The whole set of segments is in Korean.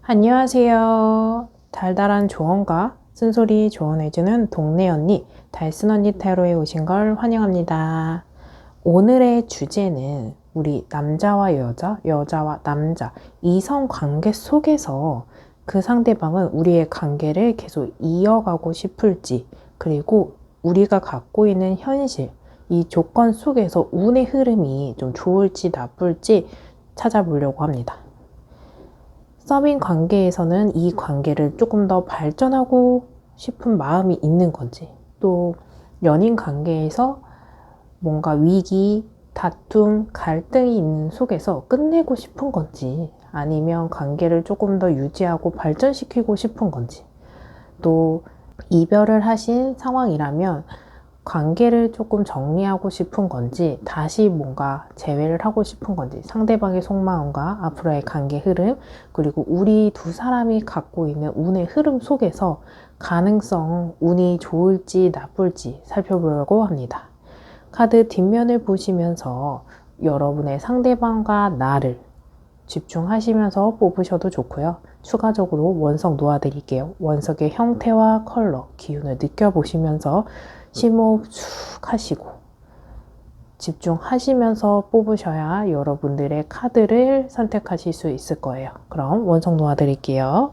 안녕하세요. 달달한 조언과 쓴소리 조언해주는 동네 언니, 달순 언니 타로에 오신 걸 환영합니다. 오늘의 주제는 우리 남자와 여자, 여자와 남자, 이성 관계 속에서 그 상대방은 우리의 관계를 계속 이어가고 싶을지, 그리고 우리가 갖고 있는 현실, 이 조건 속에서 운의 흐름이 좀 좋을지 나쁠지 찾아보려고 합니다. 서빙 관계에서는 이 관계를 조금 더 발전하고 싶은 마음이 있는 건지, 또 연인 관계에서 뭔가 위기, 다툼, 갈등이 있는 속에서 끝내고 싶은 건지, 아니면 관계를 조금 더 유지하고 발전시키고 싶은 건지, 또 이별을 하신 상황이라면 관계를 조금 정리하고 싶은 건지, 다시 뭔가 재회를 하고 싶은 건지, 상대방의 속마음과 앞으로의 관계 흐름, 그리고 우리 두 사람이 갖고 있는 운의 흐름 속에서 가능성, 운이 좋을지 나쁠지 살펴보려고 합니다. 카드 뒷면을 보시면서 여러분의 상대방과 나를 집중하시면서 뽑으셔도 좋고요. 추가적으로 원석 놓아드릴게요. 원석의 형태와 컬러, 기운을 느껴보시면서 심호흡 쭉 하시고 집중하시면서 뽑으셔야 여러분들의 카드를 선택하실 수 있을 거예요. 그럼 원석 놓아드릴게요.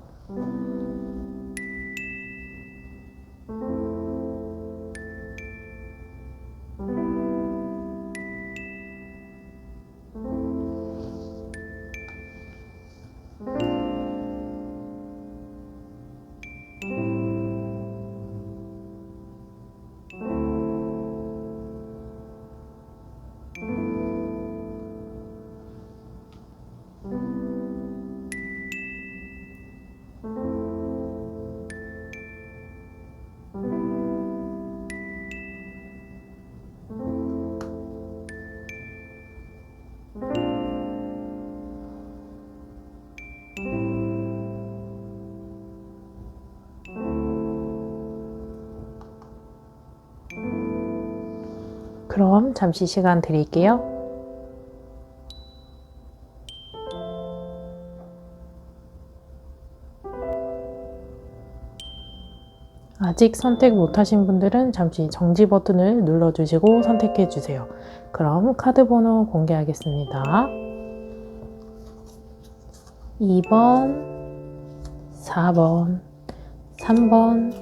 그럼 잠시 시간 드릴게요. 아직 선택 못하신 분들은 잠시 정지 버튼을 눌러주시고 선택해주세요. 그럼 카드 번호 공개하겠습니다. 2번, 4번, 3번,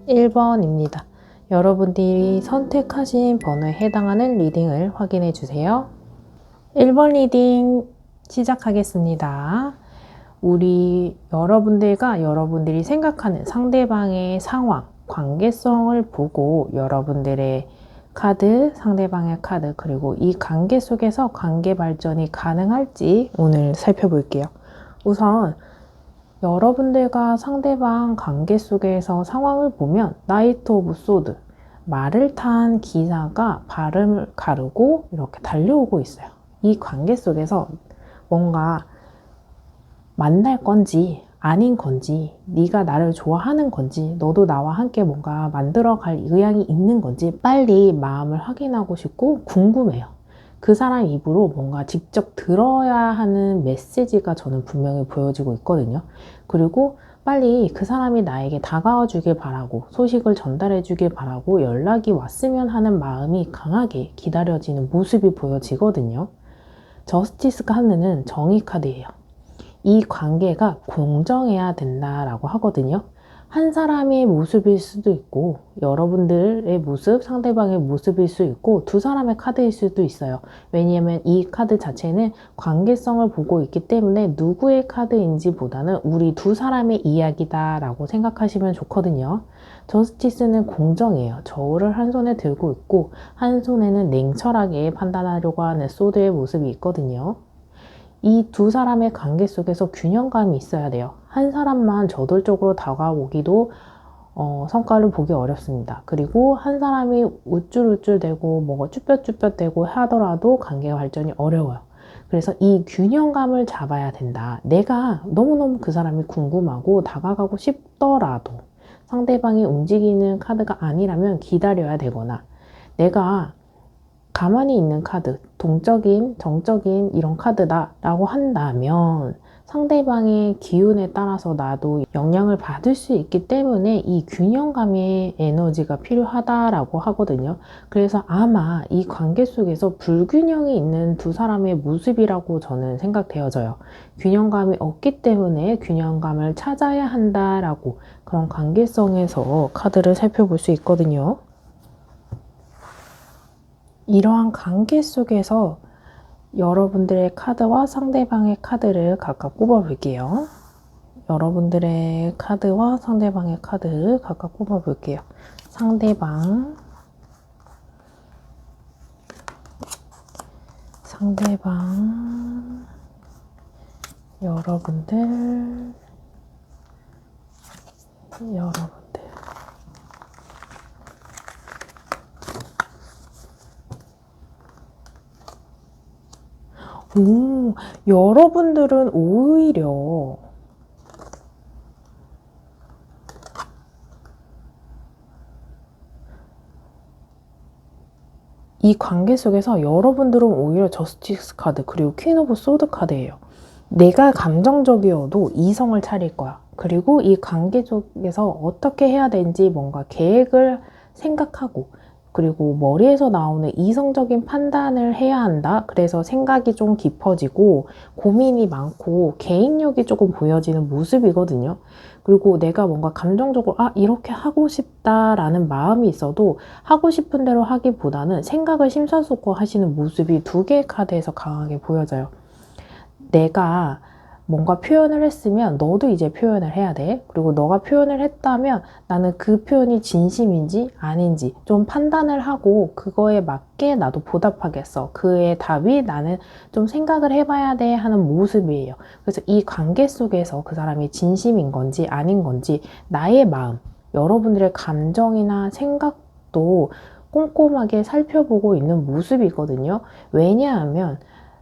1번입니다. 여러분들이 선택하신 번호에 해당하는 리딩을 확인해 주세요. 1번 리딩 시작하겠습니다. 우리 여러분들과 여러분들이 생각하는 상대방의 상황, 관계성을 보고 여러분들의 카드, 상대방의 카드, 그리고 이 관계 속에서 관계 발전이 가능할지 오늘 살펴볼게요. 우선 여러분들과 상대방 관계 속에서 상황을 보면 나이트 오브 소드, 말을 탄 기사가 발을 가르고 이렇게 달려오고 있어요. 이 관계 속에서 뭔가 만날 건지 아닌 건지, 네가 나를 좋아하는 건지, 너도 나와 함께 뭔가 만들어갈 의향이 있는 건지 빨리 마음을 확인하고 싶고 궁금해요. 그 사람 입으로 뭔가 직접 들어야 하는 메시지가 저는 분명히 보여지고 있거든요. 그리고 빨리 그 사람이 나에게 다가와 주길 바라고, 소식을 전달해 주길 바라고, 연락이 왔으면 하는 마음이 강하게 기다려지는 모습이 보여지거든요. 저스티스 카드는 정의 카드예요. 이 관계가 공정해야 된다라고 하거든요. 한 사람의 모습일 수도 있고, 여러분들의 모습, 상대방의 모습일 수 있고, 두 사람의 카드일 수도 있어요. 왜냐하면 이 카드 자체는 관계성을 보고 있기 때문에 누구의 카드인지 보다는 우리 두 사람의 이야기다라고 생각하시면 좋거든요. 저스티스는 공정해요. 저울을 한 손에 들고 있고, 한 손에는 냉철하게 판단하려고 하는 소드의 모습이 있거든요. 이 두 사람의 관계 속에서 균형감이 있어야 돼요. 한 사람만 저돌적으로 다가오기도 성과를 보기 어렵습니다. 그리고 한 사람이 우쭐우쭐대고 뭐가 쭈뼛쭈뼛대고 하더라도 관계 발전이 어려워요. 그래서 이 균형감을 잡아야 된다. 내가 너무너무 그 사람이 궁금하고 다가가고 싶더라도 상대방이 움직이는 카드가 아니라면 기다려야 되거나, 내가 가만히 있는 카드, 동적인, 정적인 이런 카드다 라고 한다면 상대방의 기운에 따라서 나도 영향을 받을 수 있기 때문에 이 균형감의 에너지가 필요하다라고 하거든요. 그래서 아마 이 관계 속에서 불균형이 있는 두 사람의 모습이라고 저는 생각되어져요. 균형감이 없기 때문에 균형감을 찾아야 한다라고 그런 관계성에서 카드를 살펴볼 수 있거든요. 이러한 관계 속에서 여러분들의 카드와 상대방의 카드를 각각 뽑아 볼게요. 여러분들의 카드와 상대방의 카드 각각 뽑아 볼게요. 상대방, 여러분들. 여러분들은 오히려 이 관계 속에서 여러분들은 오히려 저스티스 카드 그리고 퀸 오브 소드 카드예요. 내가 감정적이어도 이성을 차릴 거야. 그리고 이 관계 속에서 어떻게 해야 되는지 뭔가 계획을 생각하고 그리고 머리에서 나오는 이성적인 판단을 해야 한다. 그래서 생각이 좀 깊어지고 고민이 많고 개인력이 조금 보여지는 모습이거든요. 그리고 내가 뭔가 감정적으로 이렇게 하고 싶다라는 마음이 있어도 하고 싶은 대로 하기보다는 생각을 심사숙고 하시는 모습이 두 개의 카드에서 강하게 보여져요. 내가 뭔가 표현을 했으면 너도 이제 표현을 해야 돼. 그리고 너가 표현을 했다면 나는 그 표현이 진심인지 아닌지 좀 판단을 하고 그거에 맞게 나도 보답하겠어. 그의 답이 나는 좀 생각을 해봐야 돼 하는 모습이에요. 그래서 이 관계 속에서 그 사람이 진심인 건지 아닌 건지 나의 마음, 여러분들의 감정이나 생각도 꼼꼼하게 살펴보고 있는 모습이거든요. 왜냐하면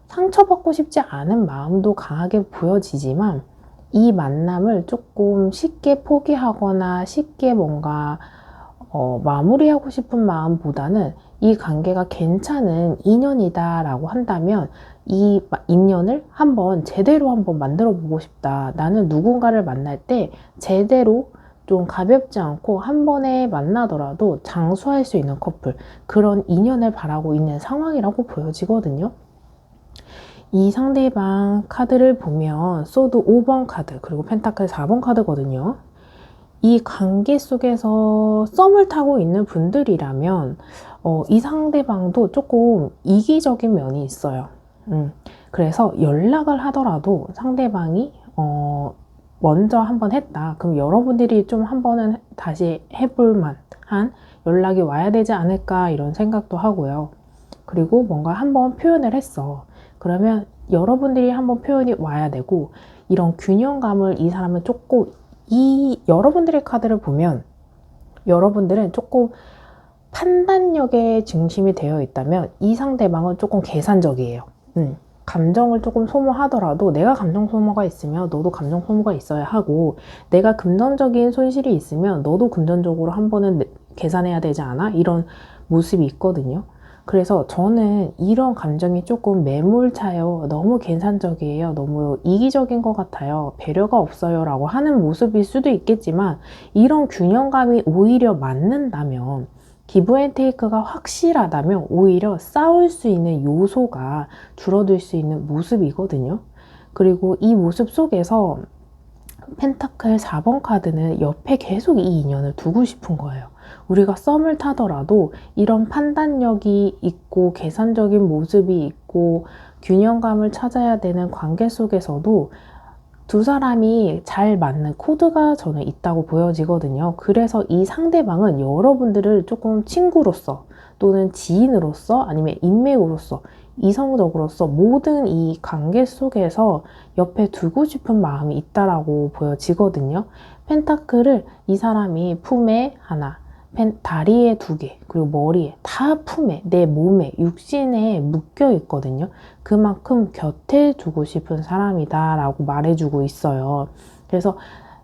상처받고 싶지 않은 마음도 강하게 보여지지만 이 만남을 조금 쉽게 포기하거나 쉽게 뭔가 마무리하고 싶은 마음보다는 이 관계가 괜찮은 인연이다 라고 한다면 이 인연을 제대로 한번 만들어 보고 싶다. 나는 누군가를 만날 때 제대로 좀 가볍지 않고 한 번에 만나더라도 장수할 수 있는 커플, 그런 인연을 바라고 있는 상황이라고 보여지거든요. 이 상대방 카드를 보면 소드 5번 카드 그리고 펜타클 4번 카드거든요. 이 관계 속에서 썸을 타고 있는 분들이라면 이 상대방도 조금 이기적인 면이 있어요. 그래서 연락을 하더라도 상대방이 먼저 한번 했다. 그럼 여러분들이 좀 한 번은 다시 해볼 만한 연락이 와야 되지 않을까 이런 생각도 하고요. 그리고 뭔가 한번 표현을 했어. 그러면 여러분들이 한번 표현이 와야 되고 이런 균형감을 이 사람은 조금 여러분들의 카드를 보면 여러분들은 조금 판단력에 중심이 되어 있다면 이 상대방은 조금 계산적이에요. 감정을 조금 소모하더라도 내가 감정 소모가 있으면 너도 감정 소모가 있어야 하고 내가 금전적인 손실이 있으면 너도 금전적으로 한 번은 계산해야 되지 않아? 이런 모습이 있거든요. 그래서 저는 이런 감정이 조금 매몰차요. 너무 계산적이에요. 너무 이기적인 것 같아요. 배려가 없어요. 라고 하는 모습일 수도 있겠지만 이런 균형감이 오히려 맞는다면 기브 앤 테이크가 확실하다면 오히려 싸울 수 있는 요소가 줄어들 수 있는 모습이거든요. 그리고 이 모습 속에서 펜타클 4번 카드는 옆에 계속 이 인연을 두고 싶은 거예요. 우리가 썸을 타더라도 이런 판단력이 있고 계산적인 모습이 있고 균형감을 찾아야 되는 관계 속에서도 두 사람이 잘 맞는 코드가 저는 있다고 보여지거든요. 그래서 이 상대방은 여러분들을 조금 친구로서 또는 지인으로서 아니면 인맥으로서 이성적으로서 모든 이 관계 속에서 옆에 두고 싶은 마음이 있다라고 보여지거든요. 펜타클을 이 사람이 품에 하나, 다리에 2개, 그리고 머리에 다 품에, 내 몸에, 육신에 묶여 있거든요. 그만큼 곁에 두고 싶은 사람이다 라고 말해주고 있어요. 그래서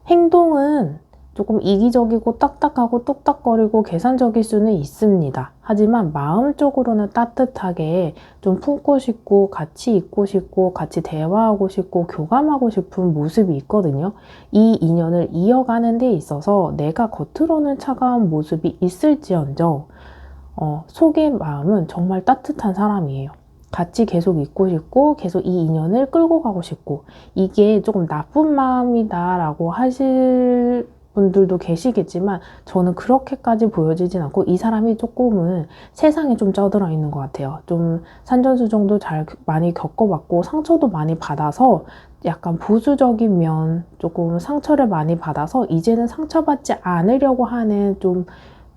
행동은 조금 이기적이고 딱딱하고 뚝딱거리고 계산적일 수는 있습니다. 하지만 마음적으로는 따뜻하게 좀 품고 싶고 같이 있고 싶고 같이 대화하고 싶고 교감하고 싶은 모습이 있거든요. 이 인연을 이어가는 데 있어서 내가 겉으로는 차가운 모습이 있을지언정 속의 마음은 정말 따뜻한 사람이에요. 같이 계속 있고 싶고 계속 이 인연을 끌고 가고 싶고, 이게 조금 나쁜 마음이다 라고 하실 분들도 계시겠지만 저는 그렇게까지 보여지진 않고, 이 사람이 조금은 세상에 좀 쩌들어 있는 것 같아요. 좀 산전수정도 많이 겪어봤고 상처도 많이 받아서 약간 보수적인 면, 조금 상처를 많이 받아서 이제는 상처받지 않으려고 하는 좀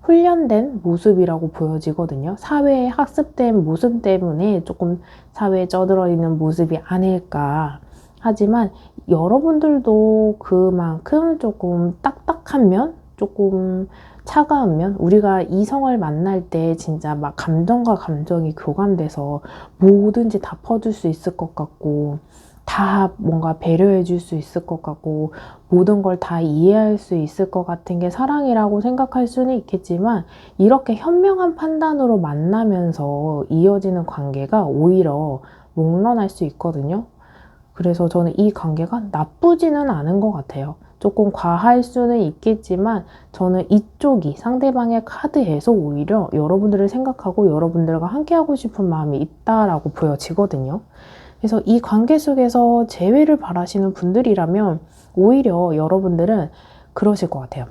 훈련된 모습이라고 보여지거든요. 사회에 학습된 모습 때문에 조금 사회에 쩌들어 있는 모습이 아닐까. 하지만 여러분들도 그만큼 조금 딱딱한 면, 조금 차가운 면, 우리가 이성을 만날 때 진짜 막 감정과 감정이 교감돼서 뭐든지 다 퍼줄 수 있을 것 같고, 다 뭔가 배려해 줄 수 있을 것 같고, 모든 걸 다 이해할 수 있을 것 같은 게 사랑이라고 생각할 수는 있겠지만, 이렇게 현명한 판단으로 만나면서 이어지는 관계가 오히려 몽런할 수 있거든요. 그래서 저는 이 관계가 나쁘지는 않은 것 같아요. 조금 과할 수는 있겠지만 저는 이쪽이, 상대방의 카드에서 오히려 여러분들을 생각하고 여러분들과 함께하고 싶은 마음이 있다라고 보여지거든요. 그래서 이 관계 속에서 재회를 바라시는 분들이라면 오히려 여러분들은 그러실 것 같아요.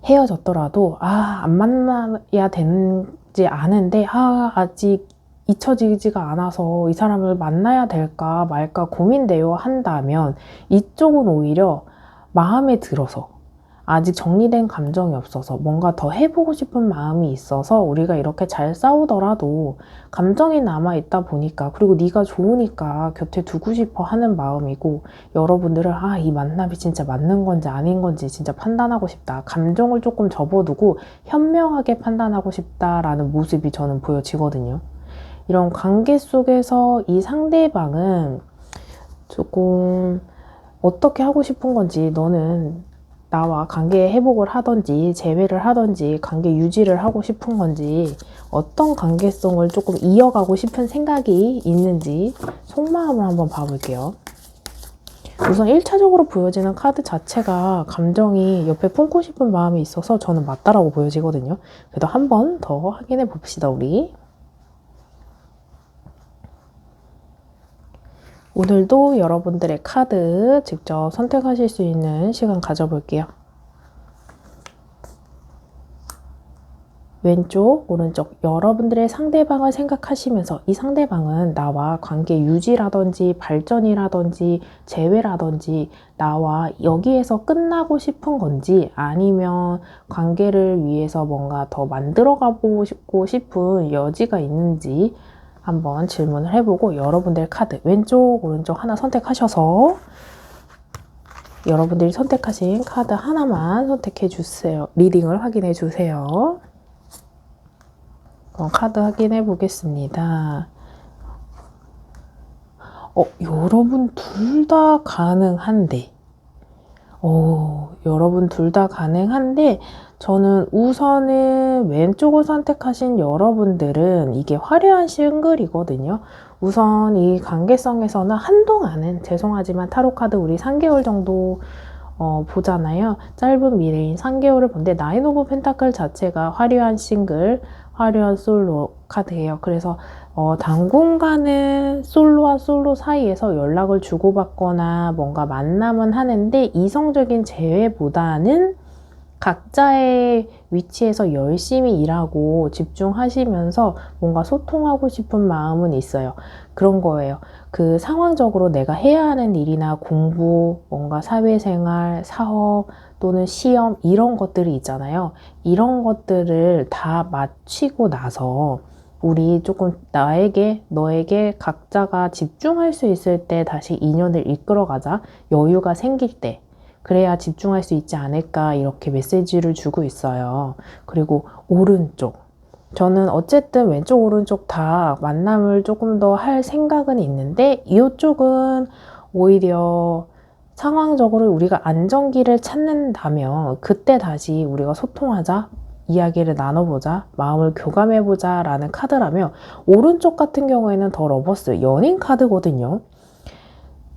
헤어졌더라도 안 만나야 되지 않은데 아직 잊혀지지가 않아서 이 사람을 만나야 될까 말까 고민돼요 한다면, 이쪽은 오히려 마음에 들어서 아직 정리된 감정이 없어서 뭔가 더 해보고 싶은 마음이 있어서 우리가 이렇게 잘 싸우더라도 감정이 남아있다 보니까, 그리고 네가 좋으니까 곁에 두고 싶어 하는 마음이고, 여러분들은 이 만남이 진짜 맞는 건지 아닌 건지 진짜 판단하고 싶다, 감정을 조금 접어두고 현명하게 판단하고 싶다라는 모습이 저는 보여지거든요. 이런 관계 속에서 이 상대방은 조금 어떻게 하고 싶은 건지, 너는 나와 관계 회복을 하던지 재회를 하던지 관계 유지를 하고 싶은 건지, 어떤 관계성을 조금 이어가고 싶은 생각이 있는지 속마음을 한번 봐볼게요. 우선 1차적으로 보여지는 카드 자체가 감정이 옆에 품고 싶은 마음이 있어서 저는 맞다라고 보여지거든요. 그래도 한 번 더 확인해 봅시다. 우리 오늘도 여러분들의 카드 직접 선택하실 수 있는 시간 가져볼게요. 왼쪽, 오른쪽 여러분들의 상대방을 생각하시면서 이 상대방은 나와 관계 유지라든지 발전이라든지 재회라든지 나와 여기에서 끝나고 싶은 건지, 아니면 관계를 위해서 뭔가 더 만들어가고 싶은 여지가 있는지 한번 질문을 해보고, 여러분들 카드 왼쪽 오른쪽 하나 선택하셔서 여러분들이 선택하신 카드 하나만 선택해 주세요. 리딩을 확인해 주세요. 카드 확인해 보겠습니다. 여러분 둘 다 가능한데, 여러분 둘 다 가능한데, 저는 우선은 왼쪽을 선택하신 여러분들은 이게 화려한 싱글이거든요. 우선 이 관계성에서는 한동안은, 죄송하지만 타로카드 우리 3개월 정도 보잖아요. 짧은 미래인 3개월을 본데, 나인 오브 펜타클 자체가 화려한 싱글, 화려한 솔로 카드예요. 그래서 당분간은 솔로와 솔로 사이에서 연락을 주고받거나 뭔가 만남은 하는데, 이성적인 재회보다는 각자의 위치에서 열심히 일하고 집중하시면서 뭔가 소통하고 싶은 마음은 있어요. 그런 거예요. 그 상황적으로 내가 해야 하는 일이나 공부, 뭔가 사회생활, 사업 또는 시험, 이런 것들이 있잖아요. 이런 것들을 다 마치고 나서 우리 조금 나에게, 너에게 각자가 집중할 수 있을 때 다시 인연을 이끌어가자, 여유가 생길 때, 그래야 집중할 수 있지 않을까, 이렇게 메시지를 주고 있어요. 그리고 오른쪽, 저는 어쨌든 왼쪽 오른쪽 다 만남을 조금 더 할 생각은 있는데, 이쪽은 오히려 상황적으로 우리가 안정기를 찾는다면 그때 다시 우리가 소통하자, 이야기를 나눠보자, 마음을 교감해보자 라는 카드라며, 오른쪽 같은 경우에는 더 러버스, 연인 카드거든요.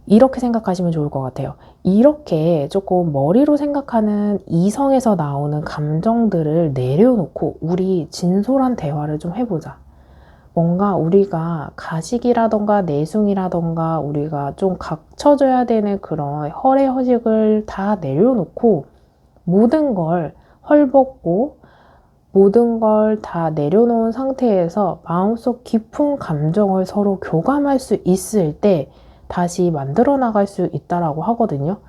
이렇게 생각하시면 좋을 것 같아요. 이렇게 조금 머리로 생각하는 이성에서 나오는 감정들을 내려놓고 우리 진솔한 대화를 좀 해보자. 뭔가 우리가 가식이라던가 내숭이라던가 우리가 좀 갖춰줘야 되는 그런 허례허식을 다 내려놓고 모든 걸 헐벗고 모든 걸 다 내려놓은 상태에서 마음속 깊은 감정을 서로 교감할 수 있을 때 다시 만들어 나갈 수 있다라고 하거든요.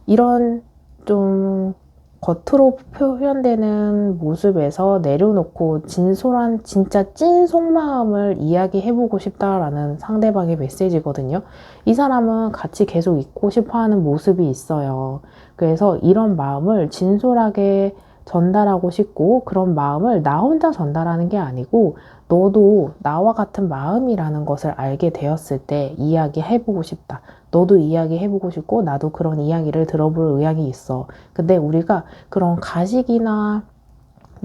이런 좀 겉으로 표현되는 모습에서 내려놓고 진솔한 진짜 찐 속마음을 이야기해보고 싶다라는 상대방의 메시지거든요. 이 사람은 같이 계속 있고 싶어하는 모습이 있어요. 그래서 이런 마음을 진솔하게 전달하고 싶고, 그런 마음을 나 혼자 전달하는 게 아니고 너도 나와 같은 마음이라는 것을 알게 되었을 때 이야기해보고 싶다. 너도 이야기해보고 싶고 나도 그런 이야기를 들어볼 의향이 있어. 근데 우리가 그런 가식이나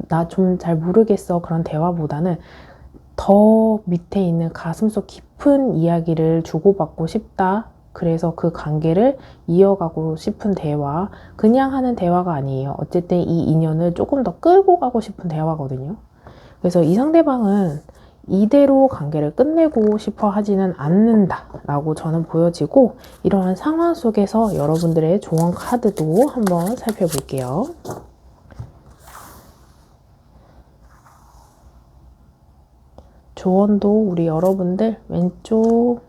나 좀 잘 모르겠어 그런 대화보다는 더 밑에 있는 가슴속 깊은 이야기를 주고받고 싶다. 그래서 그 관계를 이어가고 싶은 대화, 그냥 하는 대화가 아니에요. 어쨌든 이 인연을 조금 더 끌고 가고 싶은 대화거든요. 그래서 이 상대방은 이대로 관계를 끝내고 싶어 하지는 않는다 라고 저는 보여지고, 이러한 상황 속에서 여러분들의 조언 카드도 한번 살펴볼게요. 조언도 우리 여러분들 왼쪽,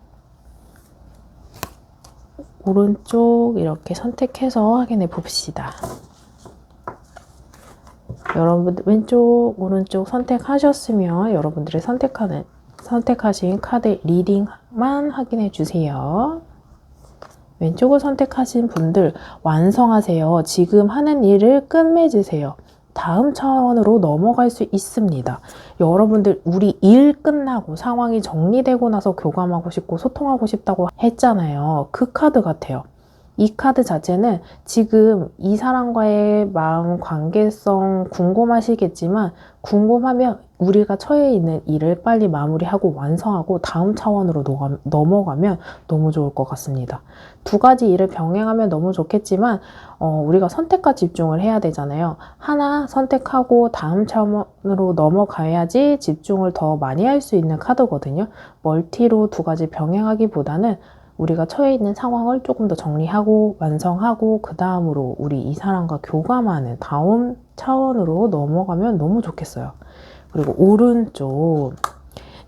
오른쪽 이렇게 선택해서 확인해 봅시다. 여러분들 왼쪽, 오른쪽 선택하셨으면 여러분들의 선택하신 카드 리딩만 확인해 주세요. 왼쪽을 선택하신 분들 완성하세요. 지금 하는 일을 끝맺으세요. 다음 차원으로 넘어갈 수 있습니다. 여러분들 우리 일 끝나고 상황이 정리되고 나서 교감하고 싶고 소통하고 싶다고 했잖아요. 그 카드 같아요. 이 카드 자체는 지금 이 사람과의 마음 관계성 궁금하시겠지만, 궁금하면 우리가 처해 있는 일을 빨리 마무리하고 완성하고 다음 차원으로 넘어가면 너무 좋을 것 같습니다. 두 가지 일을 병행하면 너무 좋겠지만 우리가 선택과 집중을 해야 되잖아요. 하나 선택하고 다음 차원으로 넘어가야지 집중을 더 많이 할 수 있는 카드거든요. 멀티로 두 가지 병행하기보다는 우리가 처해 있는 상황을 조금 더 정리하고 완성하고 그 다음으로 우리 이 사람과 교감하는 다음 차원으로 넘어가면 너무 좋겠어요. 그리고 오른쪽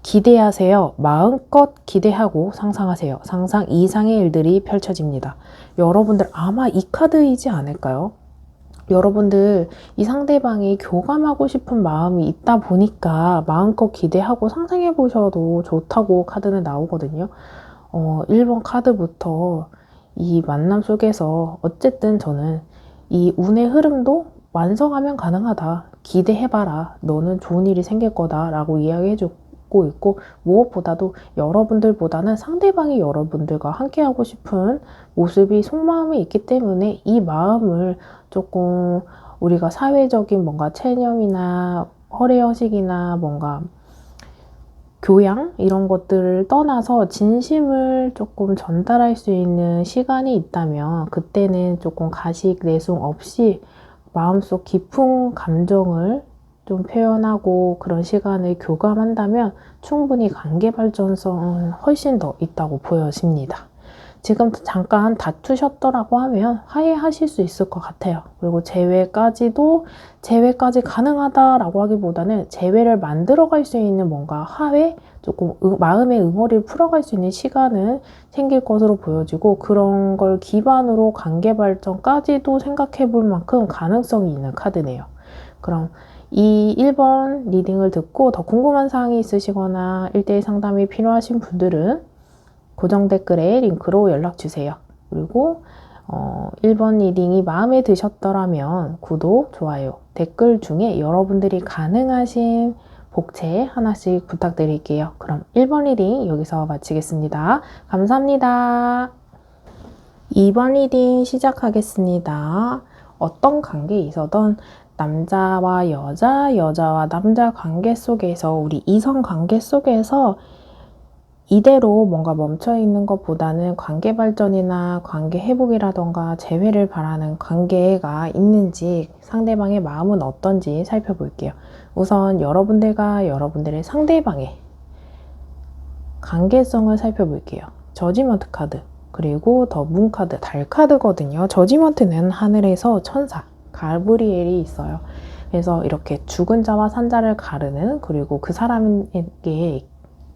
기대하세요. 마음껏 기대하고 상상하세요. 상상 이상의 일들이 펼쳐집니다. 여러분들 아마 이 카드이지 않을까요? 여러분들 이 상대방이 교감하고 싶은 마음이 있다 보니까 마음껏 기대하고 상상해 보셔도 좋다고 카드는 나오거든요. 1번 카드부터 이 만남 속에서 어쨌든 저는 이 운의 흐름도 완성하면 가능하다. 기대해봐라. 너는 좋은 일이 생길 거다. 라고 이야기해주고 있고, 무엇보다도 여러분들보다는 상대방이 여러분들과 함께하고 싶은 모습이 속마음에 있기 때문에 이 마음을 조금 우리가 사회적인 뭔가 체념이나 허례허식이나 뭔가 교양 이런 것들을 떠나서 진심을 조금 전달할 수 있는 시간이 있다면 그때는 조금 가식 내숭 없이 마음속 깊은 감정을 좀 표현하고 그런 시간을 교감한다면 충분히 관계 발전성은 훨씬 더 있다고 보여집니다. 지금 잠깐 다투셨더라고 하면 화해하실 수 있을 것 같아요. 그리고 재회까지 가능하다라고 하기보다는 재회를 만들어갈 수 있는 뭔가 화해, 조금 마음의 응어리를 풀어갈 수 있는 시간은 생길 것으로 보여지고, 그런 걸 기반으로 관계 발전까지도 생각해 볼 만큼 가능성이 있는 카드네요. 그럼 이 1번 리딩을 듣고 더 궁금한 사항이 있으시거나 1대1 상담이 필요하신 분들은 고정 댓글에 링크로 연락주세요. 그리고 1번 리딩이 마음에 드셨더라면 구독, 좋아요, 댓글 중에 여러분들이 가능하신 복채 하나씩 부탁드릴게요. 그럼 1번 리딩 여기서 마치겠습니다. 감사합니다. 2번 리딩 시작하겠습니다. 어떤 관계에 있어도 남자와 여자, 여자와 남자 관계 속에서 우리 이성 관계 속에서 이대로 뭔가 멈춰있는 것보다는 관계 발전이나 관계 회복이라던가 재회를 바라는 관계가 있는지 상대방의 마음은 어떤지 살펴볼게요. 우선 여러분들과 여러분들의 상대방의 관계성을 살펴볼게요. 저지먼트 카드, 그리고 더 문 카드, 달 카드거든요. 저지먼트는 하늘에서 천사, 가브리엘이 있어요. 그래서 이렇게 죽은 자와 산 자를 가르는, 그리고 그 사람에게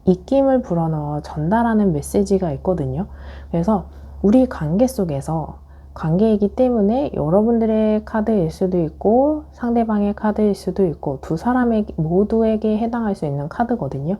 입김을 불어넣어 전달하는 메시지가 있거든요. 그래서 우리 관계 속에서 관계이기 때문에 여러분들의 카드일 수도 있고 상대방의 카드일 수도 있고 두 사람의 모두에게 해당할 수 있는 카드거든요.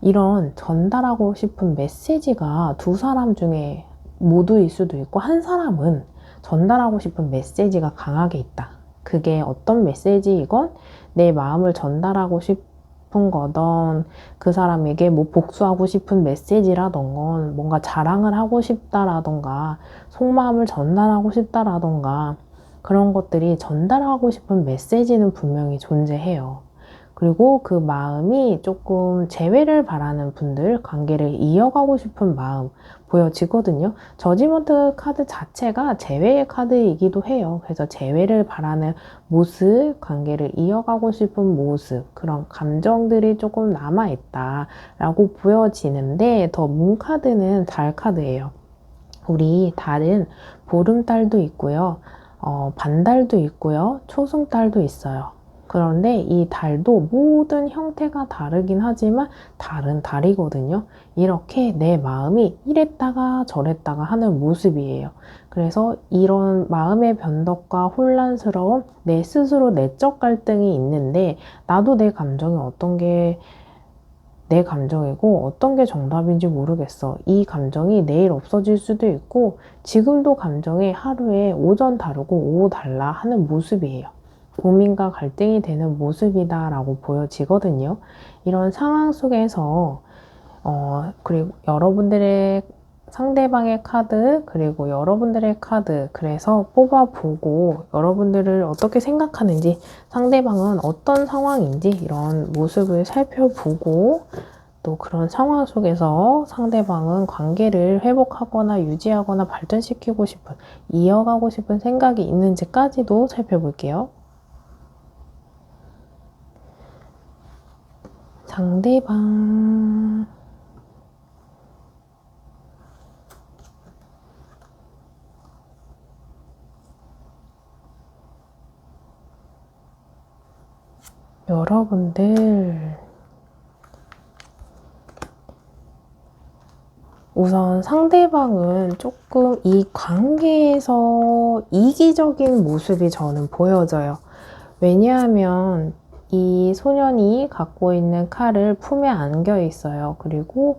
이런 전달하고 싶은 메시지가 두 사람 중에 모두일 수도 있고 한 사람은 전달하고 싶은 메시지가 강하게 있다. 그게 어떤 메시지이건 내 마음을 전달하고 싶은 거던 그 사람에게 뭐 복수하고 싶은 메시지라던가 뭔가 자랑을 하고 싶다라던가 속마음을 전달하고 싶다라던가 그런 것들이 전달하고 싶은 메시지는 분명히 존재해요. 그리고 그 마음이 조금 재회를 바라는 분들, 관계를 이어가고 싶은 마음 보여지거든요. 저지먼트 카드 자체가 재회의 카드이기도 해요. 그래서 재회를 바라는 모습, 관계를 이어가고 싶은 모습, 그런 감정들이 조금 남아있다라고 보여지는데 더 문 카드는 달 카드예요. 우리 달은 보름달도 있고요. 반달도 있고요. 초승달도 있어요. 그런데 이 달도 모든 형태가 다르긴 하지만 달은 달이거든요. 이렇게 내 마음이 이랬다가 저랬다가 하는 모습이에요. 그래서 이런 마음의 변덕과 혼란스러움, 내 스스로 내적 갈등이 있는데 나도 내 감정이 어떤 게 내 감정이고 어떤 게 정답인지 모르겠어. 이 감정이 내일 없어질 수도 있고 지금도 감정이 하루에 오전 다르고 오후 달라 하는 모습이에요. 고민과 갈등이 되는 모습이다 라고 보여지거든요. 이런 상황 속에서 그리고 여러분들의 상대방의 카드 그리고 여러분들의 카드 그래서 뽑아보고 여러분들을 어떻게 생각하는지 상대방은 어떤 상황인지 이런 모습을 살펴보고 또 그런 상황 속에서 상대방은 관계를 회복하거나 유지하거나 발전시키고 싶은 이어가고 싶은 생각이 있는지까지도 살펴볼게요. 상대방 여러분들 우선 상대방은 조금 이 관계에서 이기적인 모습이 저는 보여져요. 왜냐하면 이 소년이 갖고 있는 칼을 품에 안겨 있어요. 그리고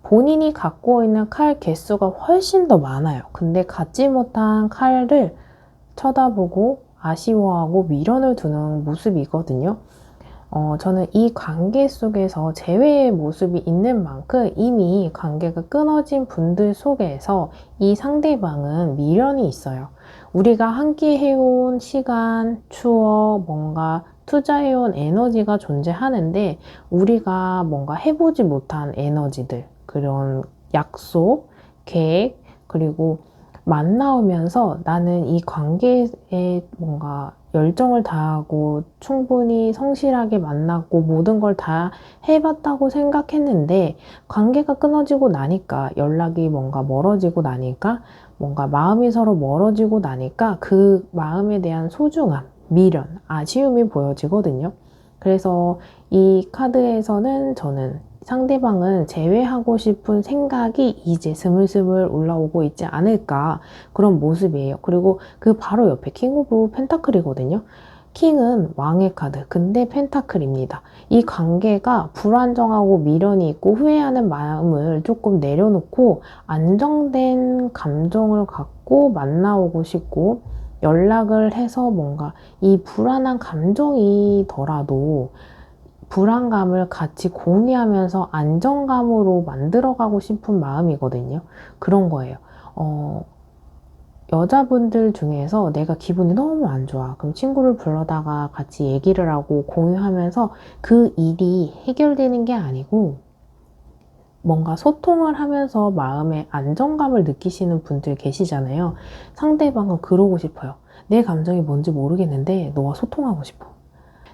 본인이 갖고 있는 칼 개수가 훨씬 더 많아요. 근데 갖지 못한 칼을 쳐다보고 아쉬워하고 미련을 두는 모습이거든요. 저는 이 관계 속에서 재회의 모습이 있는 만큼 이미 관계가 끊어진 분들 속에서 이 상대방은 미련이 있어요. 우리가 함께 해온 시간, 추억, 뭔가 투자해온 에너지가 존재하는데 우리가 뭔가 해보지 못한 에너지들, 그런 약속, 계획, 그리고 만나오면서 나는 이 관계에 뭔가 열정을 다하고 충분히 성실하게 만났고 모든 걸 다 해봤다고 생각했는데 관계가 끊어지고 나니까 연락이 뭔가 멀어지고 나니까 뭔가 마음이 서로 멀어지고 나니까 그 마음에 대한 소중함, 미련, 아쉬움이 보여지거든요. 그래서 이 카드에서는 저는 상대방은 제외하고 싶은 생각이 이제 스물스물 올라오고 있지 않을까 그런 모습이에요. 그리고 그 바로 옆에 킹 오브 펜타클이거든요. 킹은 왕의 카드, 근데 펜타클입니다. 이 관계가 불안정하고 미련이 있고 후회하는 마음을 조금 내려놓고 안정된 감정을 갖고 만나오고 싶고 연락을 해서 뭔가 이 불안한 감정이더라도 불안감을 같이 공유하면서 안정감으로 만들어가고 싶은 마음이거든요. 그런 거예요. 여자분들 중에서 내가 기분이 너무 안 좋아. 그럼 친구를 불러다가 같이 얘기를 하고 공유하면서 그 일이 해결되는 게 아니고 뭔가 소통을 하면서 마음의 안정감을 느끼시는 분들 계시잖아요. 상대방은 그러고 싶어요. 내 감정이 뭔지 모르겠는데 너와 소통하고 싶어.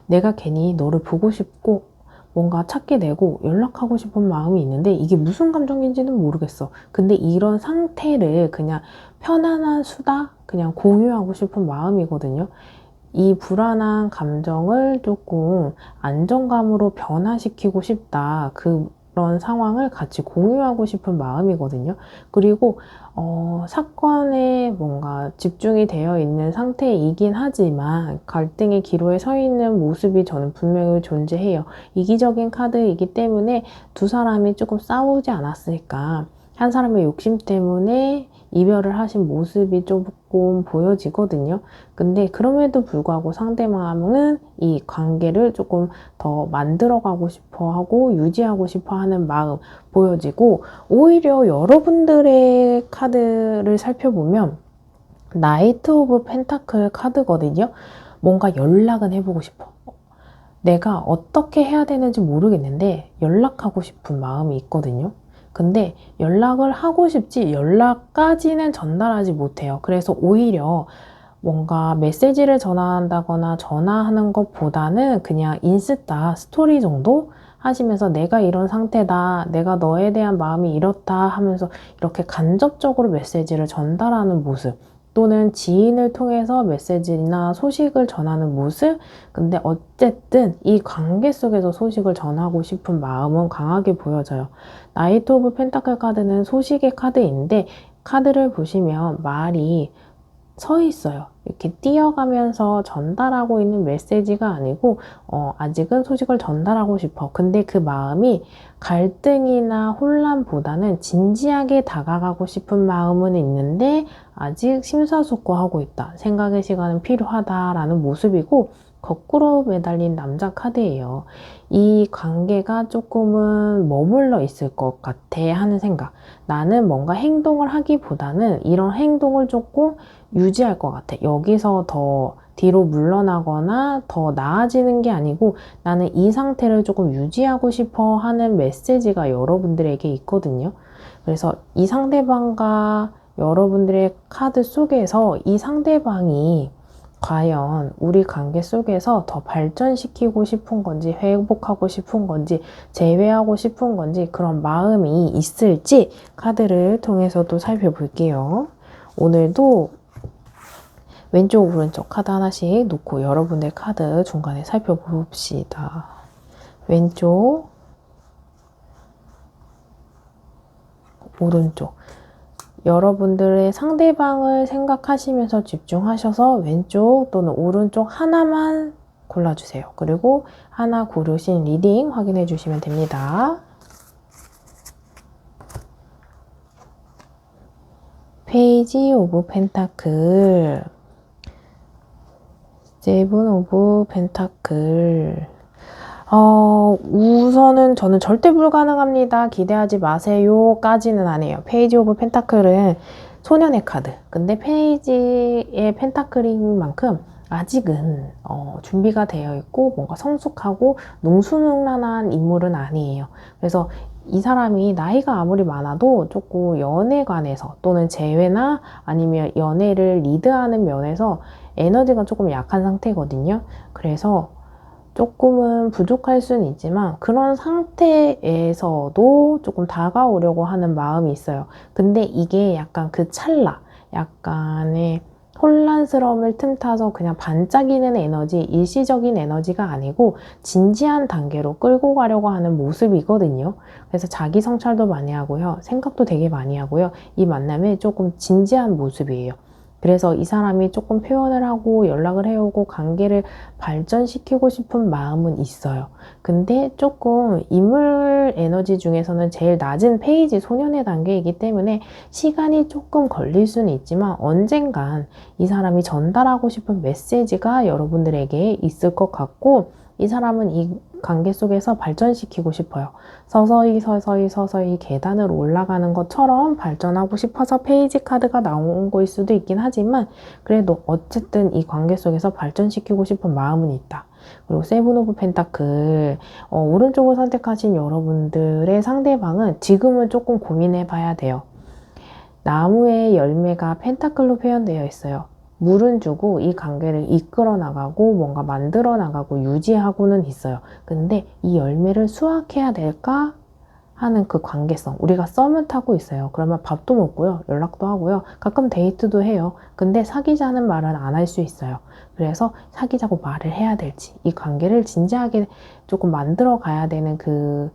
내가 괜히 너를 보고 싶고 뭔가 찾게 되고 연락하고 싶은 마음이 있는데 이게 무슨 감정인지는 모르겠어. 근데 이런 상태를 그냥 편안한 수다? 그냥 공유하고 싶은 마음이거든요. 이 불안한 감정을 조금 안정감으로 변화시키고 싶다. 그런 상황을 같이 공유하고 싶은 마음이거든요. 그리고 사건에 뭔가 집중이 되어 있는 상태이긴 하지만 갈등의 기로에 서 있는 모습이 저는 분명히 존재해요. 이기적인 카드이기 때문에 두 사람이 조금 싸우지 않았을까. 한 사람의 욕심 때문에 이별을 하신 모습이 조금 보여지거든요. 근데 그럼에도 불구하고 상대방은 이 관계를 조금 더 만들어가고 싶어 하고 유지하고 싶어 하는 마음 보여지고, 오히려 여러분들의 카드를 살펴보면 나이트 오브 펜타클 카드거든요. 뭔가 연락은 해보고 싶어. 내가 어떻게 해야 되는지 모르겠는데 연락하고 싶은 마음이 있거든요. 근데 연락을 하고 싶지 연락까지는 전달하지 못해요. 그래서 오히려 뭔가 메시지를 전화한다거나 전화하는 것보다는 그냥 인스타 스토리 정도 하시면서 내가 이런 상태다, 내가 너에 대한 마음이 이렇다 하면서 이렇게 간접적으로 메시지를 전달하는 모습, 또는 지인을 통해서 메시지나 소식을 전하는 모습. 근데 어쨌든 이 관계 속에서 소식을 전하고 싶은 마음은 강하게 보여져요. 나이트 오브 펜타클 카드는 소식의 카드인데 카드를 보시면 말이 서 있어요. 이렇게 뛰어가면서 전달하고 있는 메시지가 아니고 아직은 소식을 전달하고 싶어. 근데 그 마음이 갈등이나 혼란보다는 진지하게 다가가고 싶은 마음은 있는데 아직 심사숙고하고 있다. 생각의 시간은 필요하다라는 모습이고, 거꾸로 매달린 남자 카드예요. 이 관계가 조금은 머물러 있을 것 같아 하는 생각. 나는 뭔가 행동을 하기보다는 이런 행동을 조금 유지할 것 같아. 여기서 더 뒤로 물러나거나 더 나아지는 게 아니고 나는 이 상태를 조금 유지하고 싶어 하는 메시지가 여러분들에게 있거든요. 그래서 이 상대방과 여러분들의 카드 속에서 이 상대방이 과연 우리 관계 속에서 더 발전시키고 싶은 건지, 회복하고 싶은 건지, 재회하고 싶은 건지, 그런 마음이 있을지 카드를 통해서도 살펴볼게요. 오늘도 왼쪽 오른쪽 카드 하나씩 놓고 여러분의 카드 중간에 살펴봅시다. 왼쪽 오른쪽, 여러분들의 상대방을 생각하시면서 집중하셔서 왼쪽 또는 오른쪽 하나만 골라주세요. 그리고 하나 고르신 리딩 확인해 주시면 됩니다. 페이지 오브 펜타클, 세븐 오브 펜타클. 우선은 저는 절대 불가능합니다, 기대하지 마세요 까지는 안 해요. 페이지 오브 펜타클은 소년의 카드. 근데 페이지의 펜타클인 만큼 아직은 준비가 되어 있고 뭔가 성숙하고 능수능란한 인물은 아니에요. 그래서 이 사람이 나이가 아무리 많아도 조금 연애 관해서 또는 재회나 아니면 연애를 리드하는 면에서 에너지가 조금 약한 상태거든요. 그래서 조금은 부족할 수는 있지만 그런 상태에서도 조금 다가오려고 하는 마음이 있어요. 근데 이게 약간 그 찰나, 약간의 혼란스러움을 틈타서 그냥 반짝이는 에너지, 일시적인 에너지가 아니고 진지한 단계로 끌고 가려고 하는 모습이거든요. 그래서 자기 성찰도 많이 하고요. 생각도 되게 많이 하고요. 이 만남에 조금 진지한 모습이에요. 그래서 이 사람이 조금 표현을 하고 연락을 해오고 관계를 발전시키고 싶은 마음은 있어요. 근데 조금 인물 에너지 중에서는 제일 낮은 페이지 소년의 단계이기 때문에 시간이 조금 걸릴 수는 있지만 언젠간 이 사람이 전달하고 싶은 메시지가 여러분들에게 있을 것 같고, 이 사람은 이 관계 속에서 발전시키고 싶어요. 서서히 계단을 올라가는 것처럼 발전하고 싶어서 페이지 카드가 나온 거일 수도 있긴 하지만 그래도 어쨌든 이 관계 속에서 발전시키고 싶은 마음은 있다. 그리고 세븐 오브 펜타클, 오른쪽을 선택하신 여러분들의 상대방은 지금은 조금 고민해 봐야 돼요. 나무의 열매가 펜타클로 표현되어 있어요. 물은 주고 이 관계를 이끌어 나가고 뭔가 만들어 나가고 유지하고는 있어요. 근데 이 열매를 수확해야 될까 하는 그 관계성. 우리가 썸을 타고 있어요. 그러면 밥도 먹고요. 연락도 하고요. 가끔 데이트도 해요. 근데 사귀자는 말은 안 할 수 있어요. 그래서 사귀자고 말을 해야 될지, 이 관계를 진지하게 조금 만들어 가야 되는 그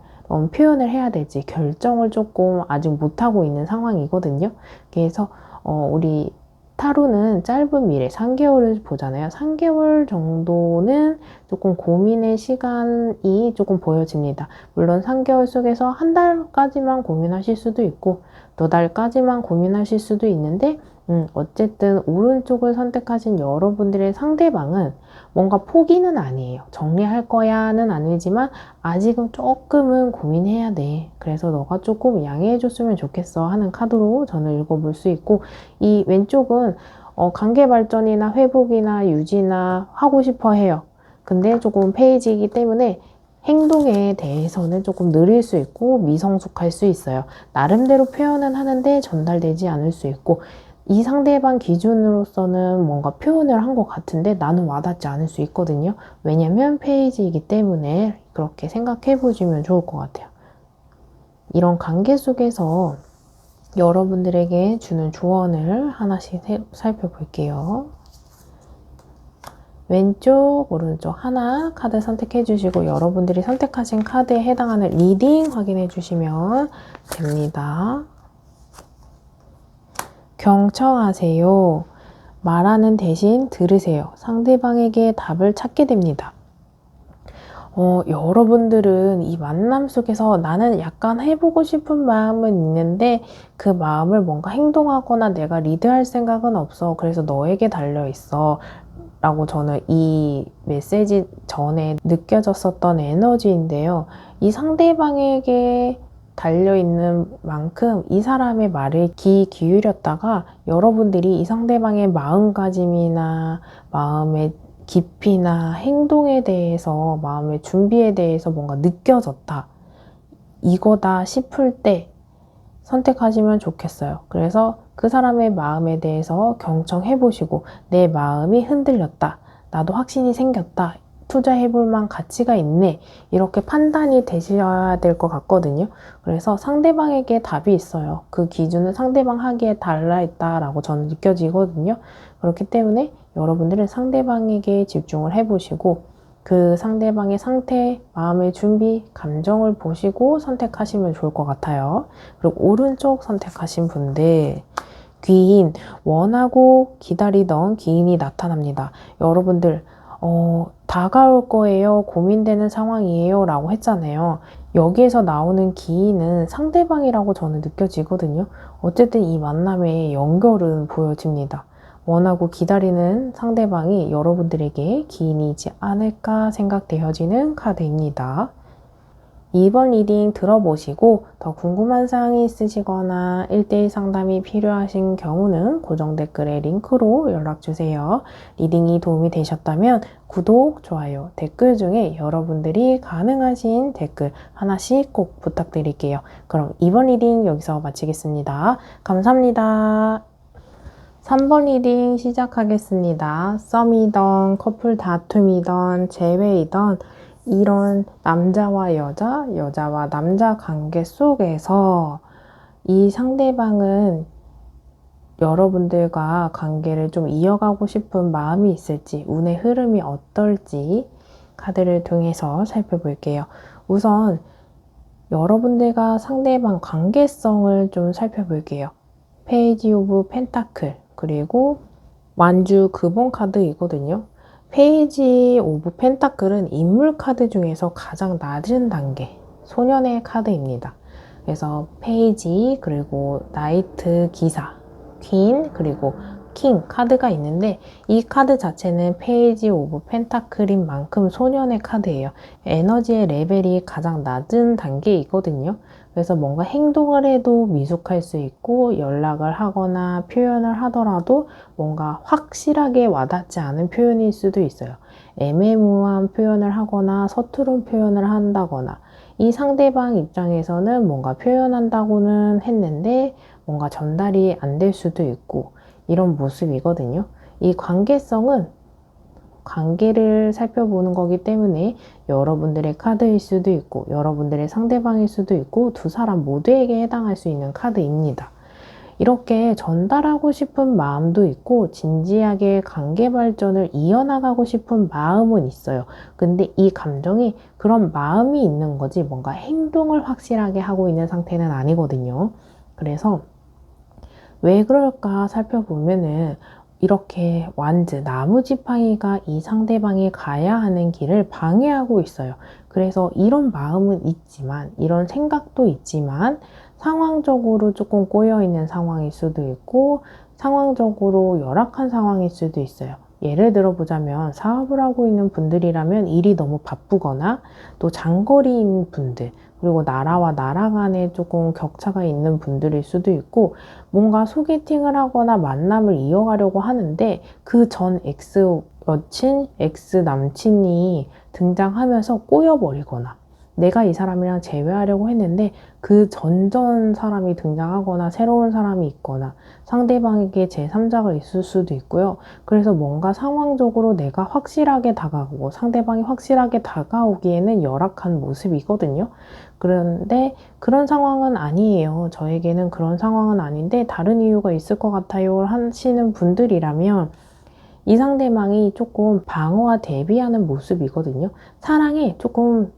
표현을 해야 될지 결정을 조금 아직 못하고 있는 상황이거든요. 그래서 우리 타로는 짧은 미래 3개월을 보잖아요. 3개월 정도는 조금 고민의 시간이 조금 보여집니다. 물론 3개월 속에서 한 달까지만 고민하실 수도 있고 2달까지만 고민하실 수도 있는데 어쨌든 오른쪽을 선택하신 여러분들의 상대방은 뭔가 포기는 아니에요. 정리할 거야는 아니지만 아직은 조금은 고민해야 돼. 그래서 너가 조금 양해해 줬으면 좋겠어 하는 카드로 저는 읽어볼 수 있고, 이 왼쪽은 관계 발전이나 회복이나 유지나 하고 싶어 해요. 근데 조금 페이지이기 때문에 행동에 대해서는 조금 느릴 수 있고 미성숙할 수 있어요. 나름대로 표현은 하는데 전달되지 않을 수 있고, 이 상대방 기준으로서는 뭔가 표현을 한 것 같은데 나는 와닿지 않을 수 있거든요. 왜냐면 페이지이기 때문에 그렇게 생각해 보시면 좋을 것 같아요. 이런 관계 속에서 여러분들에게 주는 조언을 하나씩 살펴볼게요. 왼쪽, 오른쪽 하나 카드 선택해 주시고 여러분들이 선택하신 카드에 해당하는 리딩 확인해 주시면 됩니다. 경청하세요. 말하는 대신 들으세요. 상대방에게 답을 찾게 됩니다. 여러분들은 이 만남 속에서 나는 약간 해보고 싶은 마음은 있는데 그 마음을 뭔가 행동하거나 내가 리드할 생각은 없어. 그래서 너에게 달려있어. 라고 저는 이 메시지 전에 느껴졌었던 에너지인데요. 이 상대방에게 달려있는 만큼 이 사람의 말을 귀 기울였다가 여러분들이 이 상대방의 마음가짐이나 마음의 깊이나 행동에 대해서 마음의 준비에 대해서 뭔가 느껴졌다. 이거다 싶을 때 선택하시면 좋겠어요. 그래서 그 사람의 마음에 대해서 경청해보시고 내 마음이 흔들렸다. 나도 확신이 생겼다. 투자해볼 만 가치가 있네. 이렇게 판단이 되셔야 될 것 같거든요. 그래서 상대방에게 답이 있어요. 그 기준은 상대방 하기에 달라있다라고 저는 느껴지거든요. 그렇기 때문에 여러분들은 상대방에게 집중을 해보시고 그 상대방의 상태, 마음의 준비, 감정을 보시고 선택하시면 좋을 것 같아요. 그리고 오른쪽 선택하신 분들, 귀인, 원하고 기다리던 귀인이 나타납니다. 여러분들 다가올 거예요, 고민되는 상황이에요 라고 했잖아요. 여기에서 나오는 기인은 상대방이라고 저는 느껴지거든요. 어쨌든 이 만남의 연결은 보여집니다. 원하고 기다리는 상대방이 여러분들에게 기인이지 않을까 생각되어지는 카드입니다. 2번 리딩 들어보시고 더 궁금한 사항이 있으시거나 1대1 상담이 필요하신 경우는 고정 댓글에 링크로 연락주세요. 리딩이 도움이 되셨다면 구독, 좋아요, 댓글 중에 여러분들이 가능하신 댓글 하나씩 꼭 부탁드릴게요. 그럼 2번 리딩 여기서 마치겠습니다. 감사합니다. 3번 리딩 시작하겠습니다. 썸이던 커플 다툼이던 재회이던 이런 남자와 여자, 여자와 남자 관계 속에서 이 상대방은 여러분들과 관계를 좀 이어가고 싶은 마음이 있을지, 운의 흐름이 어떨지 카드를 통해서 살펴볼게요. 우선 여러분들과 상대방 관계성을 좀 살펴볼게요. 페이지 오브 펜타클, 그리고 완주 근본 카드이거든요. 페이지 오브 펜타클은 인물 카드 중에서 가장 낮은 단계, 소년의 카드입니다. 그래서 페이지, 그리고 나이트 기사, 퀸, 그리고 킹 카드가 있는데 이 카드 자체는 페이지 오브 펜타클인 만큼 소년의 카드예요. 에너지의 레벨이 가장 낮은 단계이거든요. 그래서 뭔가 행동을 해도 미숙할 수 있고 연락을 하거나 표현을 하더라도 뭔가 확실하게 와닿지 않은 표현일 수도 있어요. 애매모호한 표현을 하거나 서투른 표현을 한다거나 이 상대방 입장에서는 뭔가 표현한다고는 했는데 뭔가 전달이 안 될 수도 있고 이런 모습이거든요. 이 관계성은 관계를 살펴보는 거기 때문에 여러분들의 카드일 수도 있고 여러분들의 상대방일 수도 있고 두 사람 모두에게 해당할 수 있는 카드입니다. 이렇게 전달하고 싶은 마음도 있고 진지하게 관계 발전을 이어나가고 싶은 마음은 있어요. 근데 이 감정이 그런 마음이 있는 거지 뭔가 행동을 확실하게 하고 있는 상태는 아니거든요. 그래서 왜 그럴까 살펴보면은 이렇게 완즈, 나무지팡이가 이 상대방이 가야 하는 길을 방해하고 있어요. 그래서 이런 마음은 있지만, 이런 생각도 있지만, 상황적으로 조금 꼬여있는 상황일 수도 있고, 상황적으로 열악한 상황일 수도 있어요. 예를 들어보자면 사업을 하고 있는 분들이라면 일이 너무 바쁘거나 또 장거리인 분들, 그리고 나라와 나라 간에 조금 격차가 있는 분들일 수도 있고 뭔가 소개팅을 하거나 만남을 이어가려고 하는데 그 전 X 여친, X 남친이 등장하면서 꼬여버리거나 내가 이 사람이랑 재회하려고 했는데 그 전전 사람이 등장하거나 새로운 사람이 있거나 상대방에게 제3자가 있을 수도 있고요. 그래서 뭔가 상황적으로 내가 확실하게 다가오고 상대방이 확실하게 다가오기에는 열악한 모습이거든요. 그런데 그런 상황은 아니에요. 저에게는 그런 상황은 아닌데 다른 이유가 있을 것 같아요 하시는 분들이라면 이 상대방이 조금 방어와 대비하는 모습이거든요. 사랑에 조금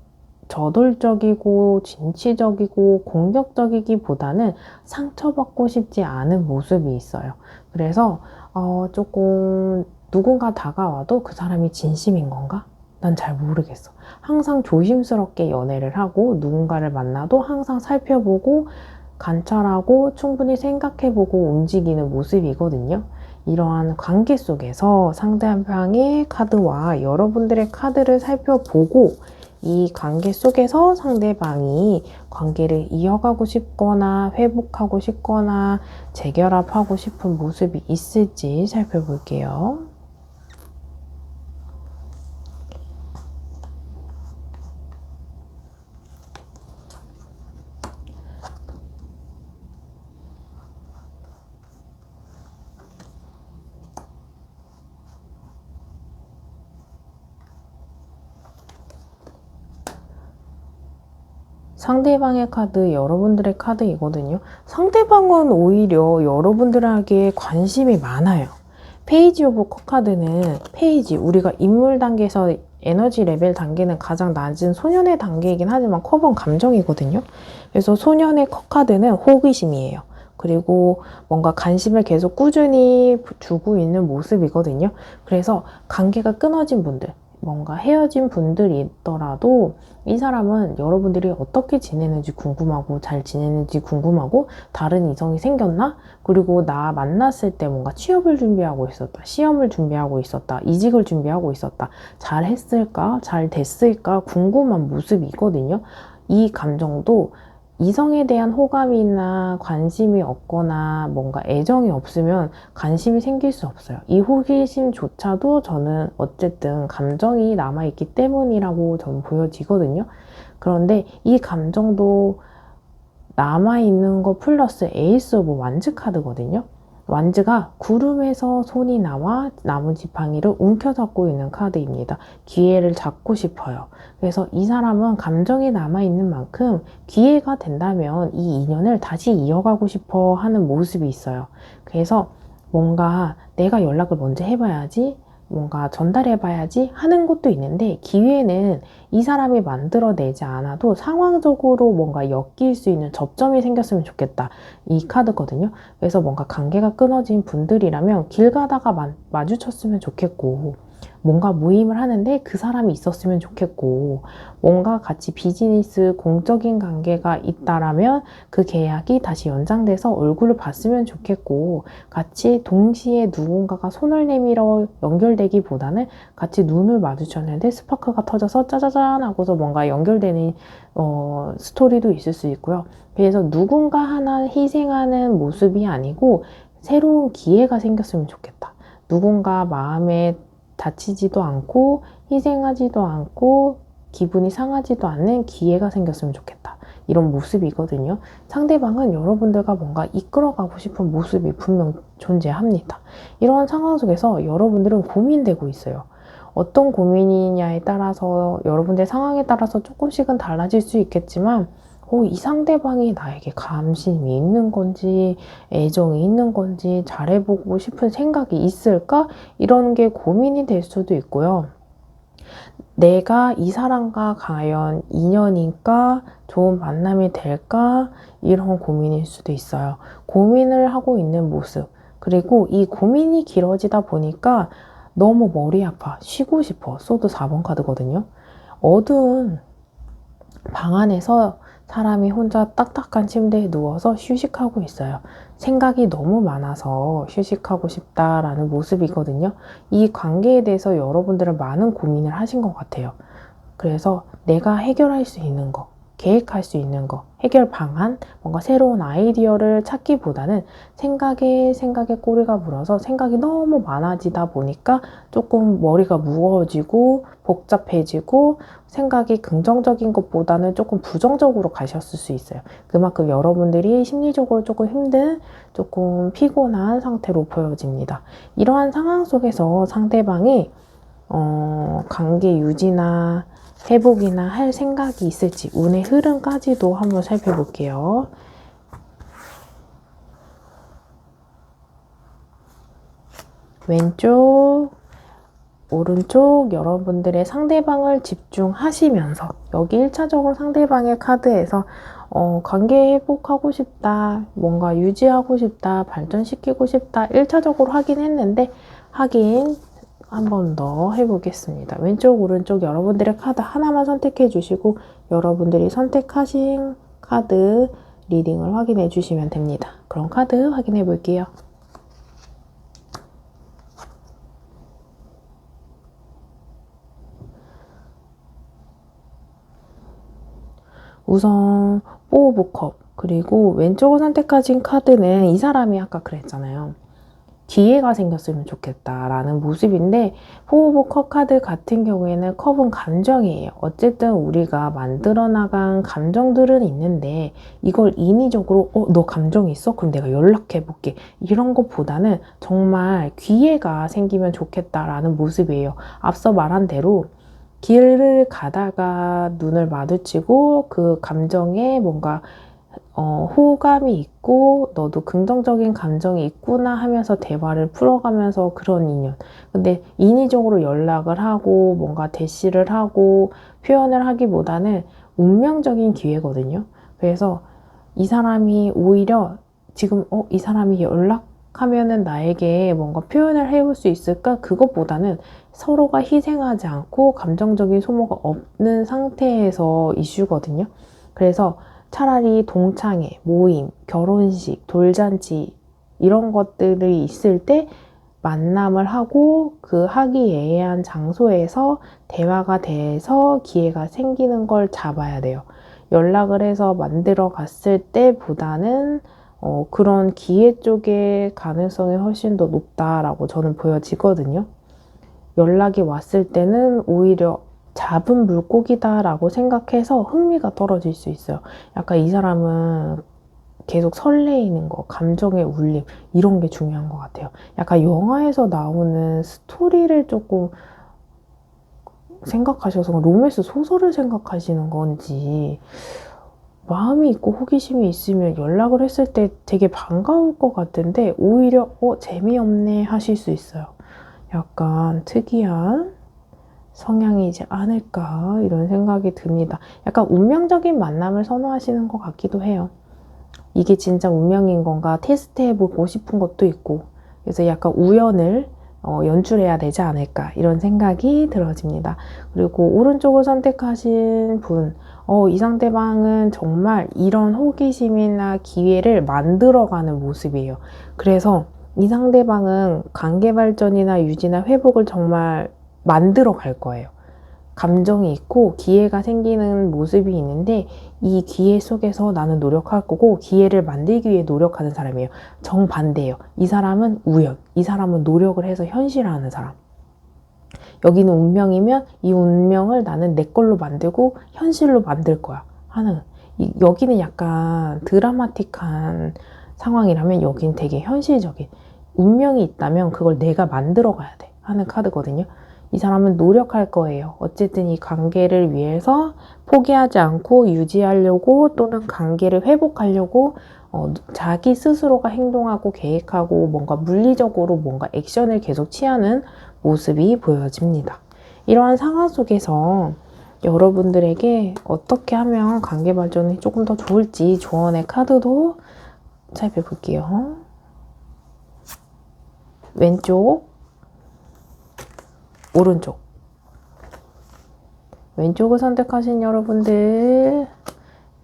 저돌적이고 진취적이고 공격적이기보다는 상처받고 싶지 않은 모습이 있어요. 그래서 조금 누군가 다가와도 그 사람이 진심인 건가? 난 잘 모르겠어. 항상 조심스럽게 연애를 하고 누군가를 만나도 항상 살펴보고 관찰하고 충분히 생각해보고 움직이는 모습이거든요. 이러한 관계 속에서 상대방의 카드와 여러분들의 카드를 살펴보고 이 관계 속에서 상대방이 관계를 이어가고 싶거나 회복하고 싶거나 재결합하고 싶은 모습이 있을지 살펴볼게요. 상대방의 카드, 여러분들의 카드이거든요. 상대방은 오히려 여러분들에게 관심이 많아요. 페이지 오브 컵 카드는 페이지, 우리가 인물 단계에서 에너지 레벨 단계는 가장 낮은 소년의 단계이긴 하지만 컵은 감정이거든요. 그래서 소년의 컵 카드는 호기심이에요. 그리고 뭔가 관심을 계속 꾸준히 주고 있는 모습이거든요. 그래서 관계가 끊어진 분들, 뭔가 헤어진 분들이 있더라도 이 사람은 여러분들이 어떻게 지내는지 궁금하고 잘 지내는지 궁금하고 다른 이성이 생겼나? 그리고 나 만났을 때 뭔가 취업을 준비하고 있었다. 시험을 준비하고 있었다. 이직을 준비하고 있었다. 잘 했을까? 잘 됐을까? 궁금한 모습이거든요. 이 감정도 이성에 대한 호감이나 관심이 없거나 뭔가 애정이 없으면 관심이 생길 수 없어요. 이 호기심조차도 저는 어쨌든 감정이 남아있기 때문이라고 저는 보여지거든요. 그런데 이 감정도 남아있는 거 플러스 에이스 오브 완즈 카드거든요. 완즈가 구름에서 손이 나와 나무지팡이를 움켜잡고 있는 카드입니다. 기회를 잡고 싶어요. 그래서 이 사람은 감정이 남아있는 만큼 기회가 된다면 이 인연을 다시 이어가고 싶어 하는 모습이 있어요. 그래서 뭔가 내가 연락을 먼저 해봐야지, 뭔가 전달해봐야지 하는 것도 있는데 기회는 이 사람이 만들어내지 않아도 상황적으로 뭔가 엮일 수 있는 접점이 생겼으면 좋겠다. 이 카드거든요. 그래서 뭔가 관계가 끊어진 분들이라면 길 가다가 마주쳤으면 좋겠고 뭔가 모임을 하는데 그 사람이 있었으면 좋겠고, 뭔가 같이 비즈니스 공적인 관계가 있다라면 그 계약이 다시 연장돼서 얼굴을 봤으면 좋겠고, 같이 동시에 누군가가 손을 내밀어 연결되기보다는 같이 눈을 마주쳤는데 스파크가 터져서 짜자잔 하고서 뭔가 연결되는 스토리도 있을 수 있고요. 그래서 누군가 하나 희생하는 모습이 아니고 새로운 기회가 생겼으면 좋겠다. 누군가 마음에 다치지도 않고 희생하지도 않고 기분이 상하지도 않는 기회가 생겼으면 좋겠다. 이런 모습이거든요. 상대방은 여러분들과 뭔가 이끌어가고 싶은 모습이 분명 존재합니다. 이런 상황 속에서 여러분들은 고민되고 있어요. 어떤 고민이냐에 따라서 여러분들 상황에 따라서 조금씩은 달라질 수 있겠지만 이 상대방이 나에게 감심이 있는 건지 애정이 있는 건지 잘해보고 싶은 생각이 있을까? 이런 게 고민이 될 수도 있고요. 내가 이 사람과 과연 인연일까? 좋은 만남이 될까? 이런 고민일 수도 있어요. 고민을 하고 있는 모습. 그리고 이 고민이 길어지다 보니까 너무 머리 아파. 쉬고 싶어. 소드 4번 카드거든요. 어두운 방 안에서 사람이 혼자 딱딱한 침대에 누워서 휴식하고 있어요. 생각이 너무 많아서 휴식하고 싶다라는 모습이거든요. 이 관계에 대해서 여러분들은 많은 고민을 하신 것 같아요. 그래서 내가 해결할 수 있는 거, 계획할 수 있는 거, 해결 방안, 뭔가 새로운 아이디어를 찾기보다는 생각에 꼬리가 물어서 생각이 너무 많아지다 보니까 조금 머리가 무거워지고 복잡해지고 생각이 긍정적인 것보다는 조금 부정적으로 가셨을 수 있어요. 그만큼 여러분들이 심리적으로 조금 힘든, 조금 피곤한 상태로 보여집니다. 이러한 상황 속에서 상대방이 관계 유지나 회복이나 할 생각이 있을지 운의 흐름까지도 한번 살펴볼게요. 왼쪽, 오른쪽 여러분들의 상대방을 집중하시면서 여기 1차적으로 상대방의 카드에서 관계 회복하고 싶다, 뭔가 유지하고 싶다, 발전시키고 싶다 1차적으로 하긴 했는데 확인 한 번 더 해보겠습니다. 왼쪽, 오른쪽 여러분들의 카드 하나만 선택해 주시고 여러분들이 선택하신 카드 리딩을 확인해 주시면 됩니다. 그럼 카드 확인해 볼게요. 우선 4 오브 컵, 그리고 왼쪽을 선택하신 카드는 이 사람이 아까 그랬잖아요. 기회가 생겼으면 좋겠다라는 모습인데 4 오브 컵 카드 같은 경우에는 컵은 감정이에요. 어쨌든 우리가 만들어 나간 감정들은 있는데 이걸 인위적으로 너 감정이 있어? 그럼 내가 연락해 볼게. 이런 것보다는 정말 기회가 생기면 좋겠다라는 모습이에요. 앞서 말한 대로 길을 가다가 눈을 마주치고 그 감정에 뭔가 호감이 있고 너도 긍정적인 감정이 있구나 하면서 대화를 풀어가면서 그런 인연. 근데 인위적으로 연락을 하고 뭔가 대시를 하고 표현을 하기보다는 운명적인 기회거든요. 그래서 이 사람이 오히려 지금 이 사람이 연락하면은 나에게 뭔가 표현을 해볼 수 있을까? 그것보다는 서로가 희생하지 않고 감정적인 소모가 없는 상태에서 이슈거든요. 그래서 차라리 동창회, 모임, 결혼식, 돌잔치 이런 것들이 있을 때 만남을 하고 그 화기애애한 장소에서 대화가 돼서 기회가 생기는 걸 잡아야 돼요. 연락을 해서 만들어 갔을 때보다는 그런 기회 쪽의 가능성이 훨씬 더 높다라고 저는 보여지거든요. 연락이 왔을 때는 오히려 잡은 물고기다라고 생각해서 흥미가 떨어질 수 있어요. 약간 이 사람은 계속 설레이는 거, 감정의 울림 이런 게 중요한 것 같아요. 약간 영화에서 나오는 스토리를 조금 생각하셔서 로맨스 소설을 생각하시는 건지 마음이 있고 호기심이 있으면 연락을 했을 때 되게 반가울 것 같은데 오히려 재미없네 하실 수 있어요. 약간 특이한 성향이지 않을까 이런 생각이 듭니다. 약간 운명적인 만남을 선호하시는 것 같기도 해요. 이게 진짜 운명인 건가 테스트 해보고 싶은 것도 있고 그래서 약간 우연을 연출해야 되지 않을까 이런 생각이 들어집니다. 그리고 오른쪽을 선택하신 분, 이 상대방은 정말 이런 호기심이나 기회를 만들어가는 모습이에요. 그래서 이 상대방은 관계 발전이나 유지나 회복을 정말 만들어 갈 거예요. 감정이 있고 기회가 생기는 모습이 있는데 이 기회 속에서 나는 노력할 거고 기회를 만들기 위해 노력하는 사람이에요. 정반대예요. 이 사람은 우연, 이 사람은 노력을 해서 현실화하는 사람. 여기는 운명이면 이 운명을 나는 내 걸로 만들고 현실로 만들 거야 하는, 여기는 약간 드라마틱한 상황이라면 여기는 되게 현실적인, 운명이 있다면 그걸 내가 만들어 가야 돼 하는 카드거든요. 이 사람은 노력할 거예요. 어쨌든 이 관계를 위해서 포기하지 않고 유지하려고 또는 관계를 회복하려고 자기 스스로가 행동하고 계획하고 뭔가 물리적으로 뭔가 액션을 계속 취하는 모습이 보여집니다. 이러한 상황 속에서 여러분들에게 어떻게 하면 관계 발전이 조금 더 좋을지 조언의 카드도 살펴볼게요. 왼쪽, 오른쪽. 왼쪽을 선택하신 여러분들,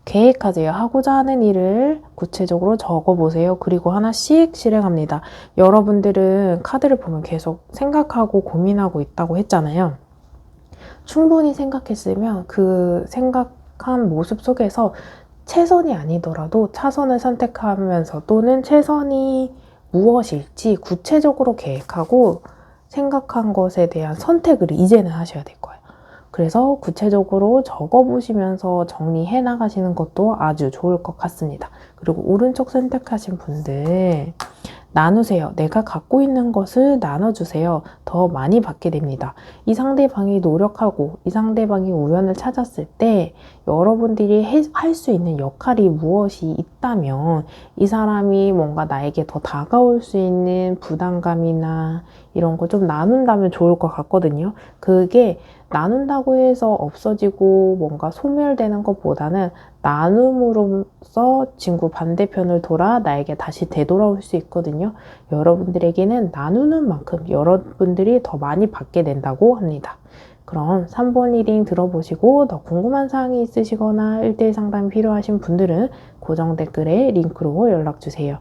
계획하세요. 하고자 하는 일을 구체적으로 적어보세요. 그리고 하나씩 실행합니다. 여러분들은 카드를 보면 계속 생각하고 고민하고 있다고 했잖아요. 충분히 생각했으면 그 생각한 모습 속에서 최선이 아니더라도 차선을 선택하면서 또는 최선이 무엇일지 구체적으로 계획하고 생각한 것에 대한 선택을 이제는 하셔야 될 거예요. 그래서 구체적으로 적어보시면서 정리해 나가시는 것도 아주 좋을 것 같습니다. 그리고 오른쪽 선택하신 분들, 나누세요. 내가 갖고 있는 것을 나눠주세요. 더 많이 받게 됩니다. 이 상대방이 노력하고 이 상대방이 우연을 찾았을 때 여러분들이 할 수 있는 역할이 무엇이 있다면 이 사람이 뭔가 나에게 더 다가올 수 있는 부담감이나 이런 거 좀 나눈다면 좋을 것 같거든요. 그게 나눈다고 해서 없어지고 뭔가 소멸되는 것보다는 나눔으로써 친구 반대편을 돌아 나에게 다시 되돌아올 수 있거든요. 여러분들에게는 나누는 만큼 여러분들이 더 많이 받게 된다고 합니다. 그럼 3번 리딩 들어보시고 더 궁금한 사항이 있으시거나 1대1 상담이 필요하신 분들은 고정 댓글에 링크로 연락주세요.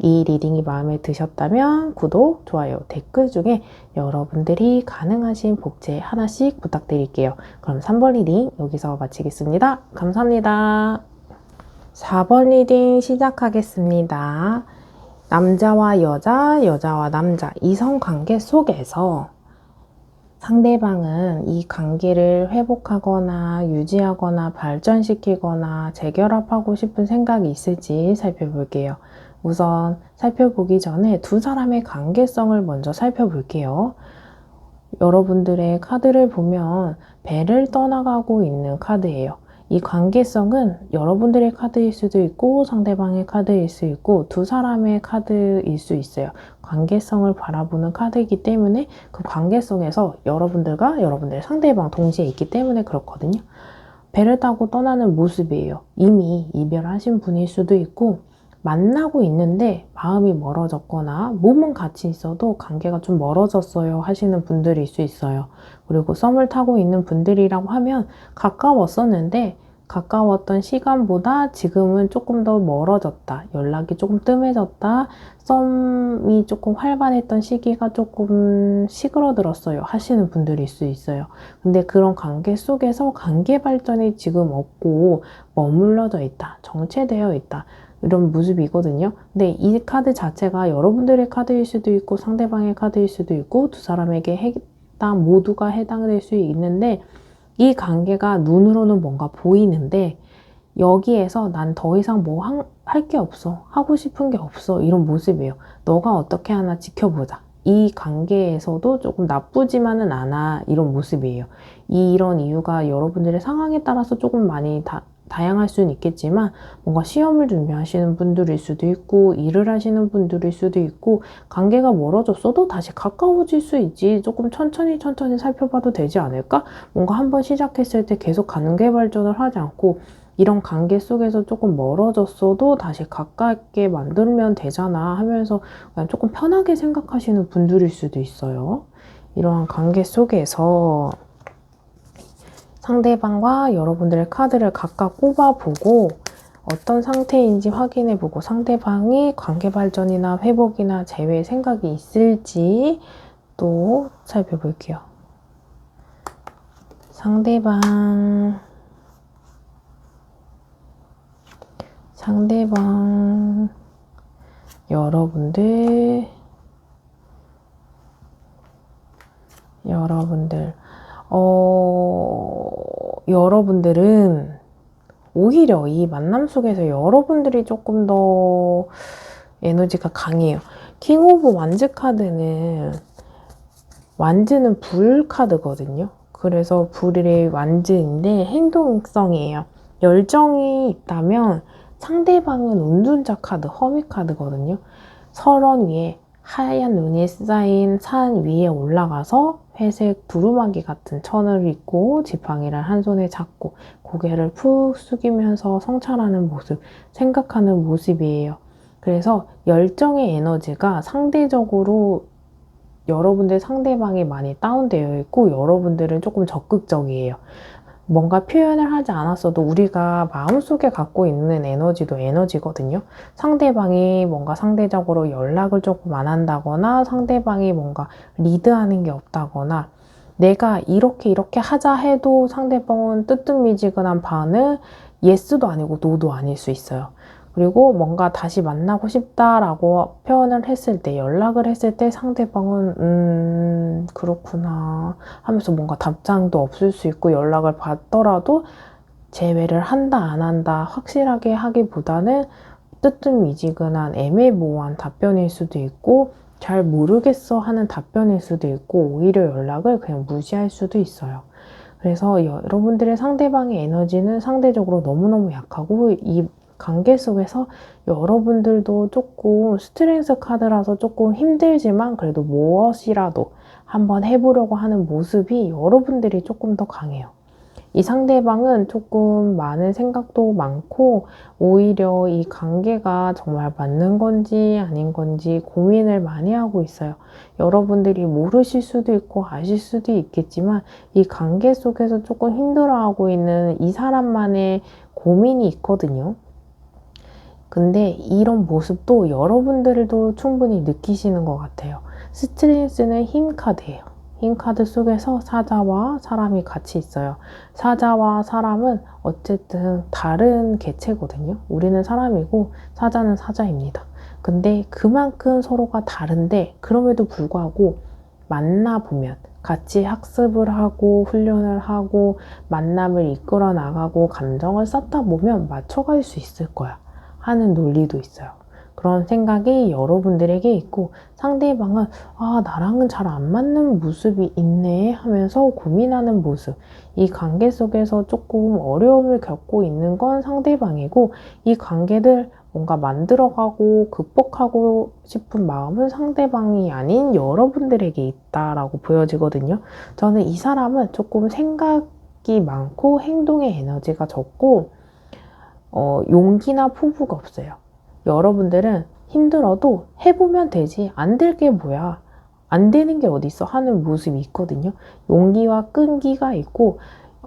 이 리딩이 마음에 드셨다면 구독, 좋아요, 댓글 중에 여러분들이 가능하신 복제 하나씩 부탁드릴게요. 그럼 3번 리딩 여기서 마치겠습니다. 감사합니다. 4번 리딩 시작하겠습니다. 남자와 여자, 여자와 남자, 이성관계 속에서 상대방은 이 관계를 회복하거나 유지하거나 발전시키거나 재결합하고 싶은 생각이 있을지 살펴볼게요. 우선 살펴보기 전에 두 사람의 관계성을 먼저 살펴볼게요. 여러분들의 카드를 보면 배를 떠나가고 있는 카드예요. 이 관계성은 여러분들의 카드일 수도 있고 상대방의 카드일 수 있고 두 사람의 카드일 수 있어요. 관계성을 바라보는 카드이기 때문에 그 관계성에서 여러분들과 여러분들의 상대방 동시에 있기 때문에 그렇거든요. 배를 타고 떠나는 모습이에요. 이미 이별하신 분일 수도 있고 만나고 있는데 마음이 멀어졌거나 몸은 같이 있어도 관계가 좀 멀어졌어요 하시는 분들일 수 있어요. 그리고 썸을 타고 있는 분들이라고 하면 가까웠었는데 가까웠던 시간보다 지금은 조금 더 멀어졌다. 연락이 조금 뜸해졌다. 썸이 조금 활발했던 시기가 조금 시그러들었어요 하시는 분들일 수 있어요. 근데 그런 관계 속에서 관계 발전이 지금 없고 머물러져 있다. 정체되어 있다. 이런 모습이거든요. 근데 이 카드 자체가 여러분들의 카드일 수도 있고 상대방의 카드일 수도 있고 두 사람에게 모두가 해당될 수 있는데 이 관계가 눈으로는 뭔가 보이는데 여기에서 난 더 이상 뭐 할 게 없어. 하고 싶은 게 없어. 이런 모습이에요. 너가 어떻게 하나 지켜보자. 이 관계에서도 조금 나쁘지만은 않아. 이런 모습이에요. 이런 이유가 여러분들의 상황에 따라서 조금 많이 다양할 수는 있겠지만 뭔가 시험을 준비하시는 분들일 수도 있고 일을 하시는 분들일 수도 있고 관계가 멀어졌어도 다시 가까워질 수 있지. 조금 천천히 살펴봐도 되지 않을까? 뭔가 한번 시작했을 때 계속 관계 발전을 하지 않고 이런 관계 속에서 조금 멀어졌어도 다시 가깝게 만들면 되잖아 하면서 그냥 조금 편하게 생각하시는 분들일 수도 있어요. 이러한 관계 속에서 상대방과 여러분들의 카드를 각각 꼽아보고 어떤 상태인지 확인해보고 상대방이 관계 발전이나 회복이나 재회 생각이 있을지 또 살펴볼게요. 상대방 여러분들 여러분들은 오히려 이 만남 속에서 여러분들이 조금 더 에너지가 강해요. 킹 오브 완즈 카드는 완즈는 불 카드거든요. 그래서 불의 완즈인데 행동성이에요. 열정이 있다면 상대방은 운둔자 카드, 허미 카드거든요. 설원 위에 하얀 눈이 쌓인 산 위에 올라가서 회색 두루마기 같은 천을 입고 지팡이를 한 손에 잡고 고개를 푹 숙이면서 성찰하는 모습, 생각하는 모습이에요. 그래서 열정의 에너지가 상대적으로 여러분들 상대방이 많이 다운되어 있고 여러분들은 조금 적극적이에요. 뭔가 표현을 하지 않았어도 우리가 마음속에 갖고 있는 에너지도 에너지거든요. 상대방이 뭔가 상대적으로 연락을 조금 안 한다거나 상대방이 뭔가 리드하는 게 없다거나 내가 이렇게 하자 해도 상대방은 뜨뜻미지근한 반응, 예스도 아니고 노도 아닐 수 있어요. 그리고 뭔가 다시 만나고 싶다라고 표현을 했을 때, 연락을 했을 때 상대방은 그렇구나 하면서 뭔가 답장도 없을 수 있고 연락을 받더라도 재회를 한다 안 한다 확실하게 하기보다는 뜨뜻미지근한 애매모호한 답변일 수도 있고 잘 모르겠어 하는 답변일 수도 있고 오히려 연락을 그냥 무시할 수도 있어요. 그래서 여러분들의 상대방의 에너지는 상대적으로 너무너무 약하고 이 관계 속에서 여러분들도 조금 스트렝스 카드라서 조금 힘들지만 그래도 무엇이라도 한번 해보려고 하는 모습이 여러분들이 조금 더 강해요. 이 상대방은 조금 많은 생각도 많고 오히려 이 관계가 정말 맞는 건지 아닌 건지 고민을 많이 하고 있어요. 여러분들이 모르실 수도 있고 아실 수도 있겠지만 이 관계 속에서 조금 힘들어하고 있는 이 사람만의 고민이 있거든요. 근데 이런 모습도 여러분들도 충분히 느끼시는 것 같아요. 스트렝스는 힘 카드예요. 힘 카드 속에서 사자와 사람이 같이 있어요. 사자와 사람은 어쨌든 다른 개체거든요. 우리는 사람이고 사자는 사자입니다. 근데 그만큼 서로가 다른데 그럼에도 불구하고 만나보면 같이 학습을 하고 훈련을 하고 만남을 이끌어 나가고 감정을 쌓다 보면 맞춰갈 수 있을 거야 하는 논리도 있어요. 그런 생각이 여러분들에게 있고 상대방은 아 나랑은 잘 안 맞는 모습이 있네 하면서 고민하는 모습, 이 관계 속에서 조금 어려움을 겪고 있는 건 상대방이고 이 관계를 뭔가 만들어가고 극복하고 싶은 마음은 상대방이 아닌 여러분들에게 있다라고 보여지거든요. 저는 이 사람은 조금 생각이 많고 행동의 에너지가 적고 용기나 포부가 없어요. 여러분들은 힘들어도 해보면 되지 안 될 게 뭐야 안 되는 게 어딨어 하는 모습이 있거든요. 용기와 끈기가 있고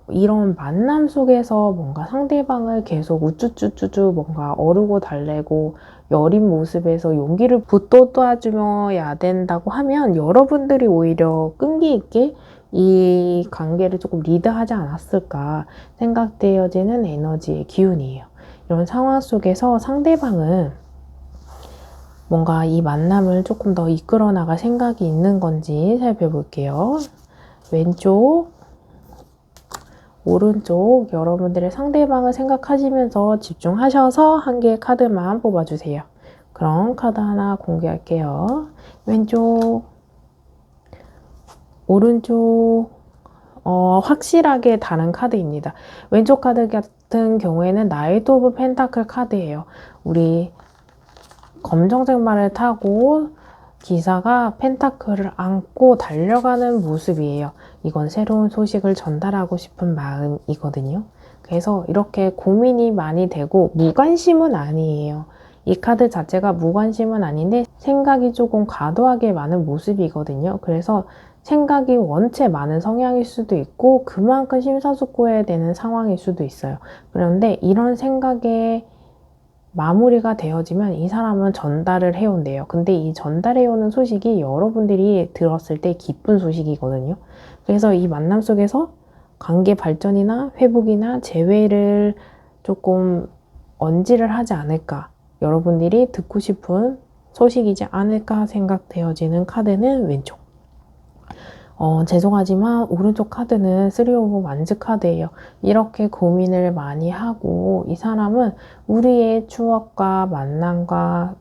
이런 만남 속에서 뭔가 상대방을 계속 우쭈쭈쭈쭈 뭔가 어르고 달래고 여린 모습에서 용기를 북돋아줘야 된다고 하면 여러분들이 오히려 끈기 있게 이 관계를 조금 리드하지 않았을까 생각되어지는 에너지의 기운이에요. 이런 상황 속에서 상대방은 뭔가 이 만남을 조금 더 이끌어 나갈 생각이 있는 건지 살펴볼게요. 왼쪽, 오른쪽 여러분들의 상대방을 생각하시면서 집중하셔서 한 개의 카드만 뽑아주세요. 그럼 카드 하나 공개할게요. 왼쪽, 오른쪽 확실하게 다른 카드입니다. 왼쪽 카드 같은 경우에는 나이트 오브 펜타클 카드예요. 우리 검정색 말을 타고 기사가 펜타클을 안고 달려가는 모습이에요. 이건 새로운 소식을 전달하고 싶은 마음이거든요. 그래서 이렇게 고민이 많이 되고 무관심은 아니에요. 이 카드 자체가 무관심은 아닌데 생각이 조금 과도하게 많은 모습이거든요. 그래서 생각이 원체 많은 성향일 수도 있고 그만큼 심사숙고해야 되는 상황일 수도 있어요. 그런데 이런 생각에 마무리가 되어지면 이 사람은 전달을 해온대요. 근데 이 전달해오는 소식이 여러분들이 들었을 때 기쁜 소식이거든요. 그래서 이 만남 속에서 관계 발전이나 회복이나 재회를 조금 언지를 하지 않을까, 여러분들이 듣고 싶은 소식이지 않을까 생각되어지는 카드는 왼쪽. 죄송하지만 오른쪽 카드는 3 오브 완즈 카드예요. 이렇게 고민을 많이 하고 이 사람은 우리의 추억과 만남과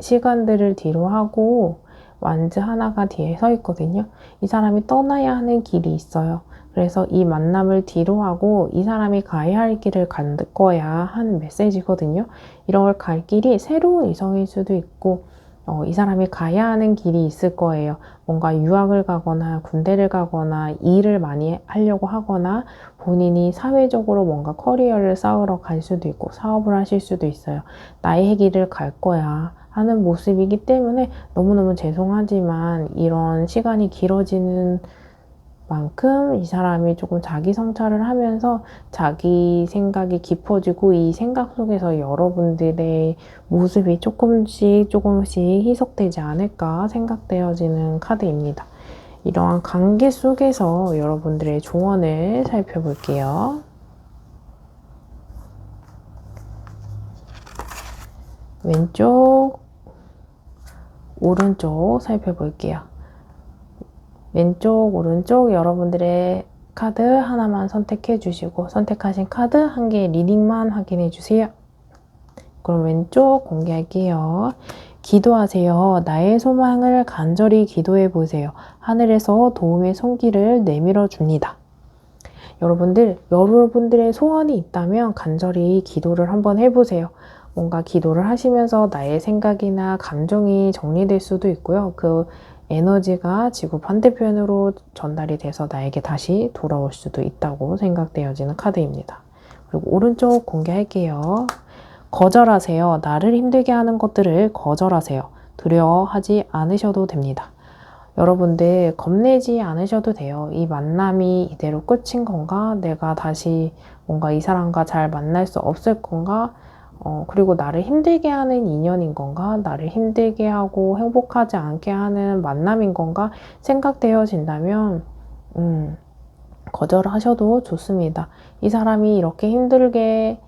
시간들을 뒤로 하고 완즈 하나가 뒤에 서 있거든요. 이 사람이 떠나야 하는 길이 있어요. 그래서 이 만남을 뒤로 하고 이 사람이 가야 할 길을 갈 거야 하는 메시지거든요. 이런 걸 갈 길이 새로운 이성일 수도 있고 이 사람이 가야 하는 길이 있을 거예요. 뭔가 유학을 가거나 군대를 가거나 일을 많이 하려고 하거나 본인이 사회적으로 뭔가 커리어를 쌓으러 갈 수도 있고 사업을 하실 수도 있어요. 나의 길을 갈 거야 하는 모습이기 때문에 너무너무 죄송하지만 이런 시간이 길어지는 만큼 이 사람이 조금 자기 성찰을 하면서 자기 생각이 깊어지고 이 생각 속에서 여러분들의 모습이 조금씩 희석되지 않을까 생각되어지는 카드입니다. 이러한 관계 속에서 여러분들의 조언을 살펴볼게요. 왼쪽, 오른쪽 살펴볼게요. 왼쪽, 오른쪽 여러분들의 카드 하나만 선택해 주시고 선택하신 카드 한 개의 리딩만 확인해 주세요. 그럼 왼쪽 공개할게요. 기도하세요. 나의 소망을 간절히 기도해 보세요. 하늘에서 도움의 손길을 내밀어 줍니다. 여러분들의 소원이 있다면 간절히 기도를 한번 해보세요. 뭔가 기도를 하시면서 나의 생각이나 감정이 정리될 수도 있고요. 그 에너지가 지구 반대편으로 전달이 돼서 나에게 다시 돌아올 수도 있다고 생각되어지는 카드입니다. 그리고 오른쪽 공개할게요. 거절하세요. 나를 힘들게 하는 것들을 거절하세요. 두려워하지 않으셔도 됩니다. 여러분들 겁내지 않으셔도 돼요. 이 만남이 이대로 끝인 건가? 내가 다시 뭔가 이 사람과 잘 만날 수 없을 건가? 그리고 나를 힘들게 하는 인연인 건가? 나를 힘들게 하고 행복하지 않게 하는 만남인 건가? 생각되어진다면 거절하셔도 좋습니다. 이 사람이 이렇게 힘들게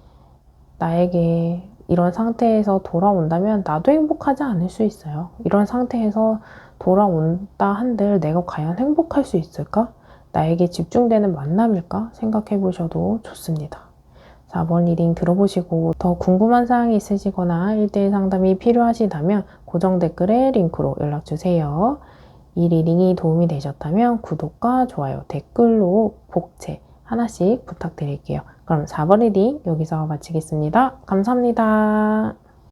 나에게 이런 상태에서 돌아온다면 나도 행복하지 않을 수 있어요. 이런 상태에서 돌아온다 한들 내가 과연 행복할 수 있을까? 나에게 집중되는 만남일까? 생각해 보셔도 좋습니다. 4번 리딩 들어보시고 더 궁금한 사항이 있으시거나 1대1 상담이 필요하시다면 고정 댓글에 링크로 연락주세요. 이 리딩이 도움이 되셨다면 구독과 좋아요, 댓글로 복채 하나씩 부탁드릴게요. 그럼 4번 리딩 여기서 마치겠습니다. 감사합니다.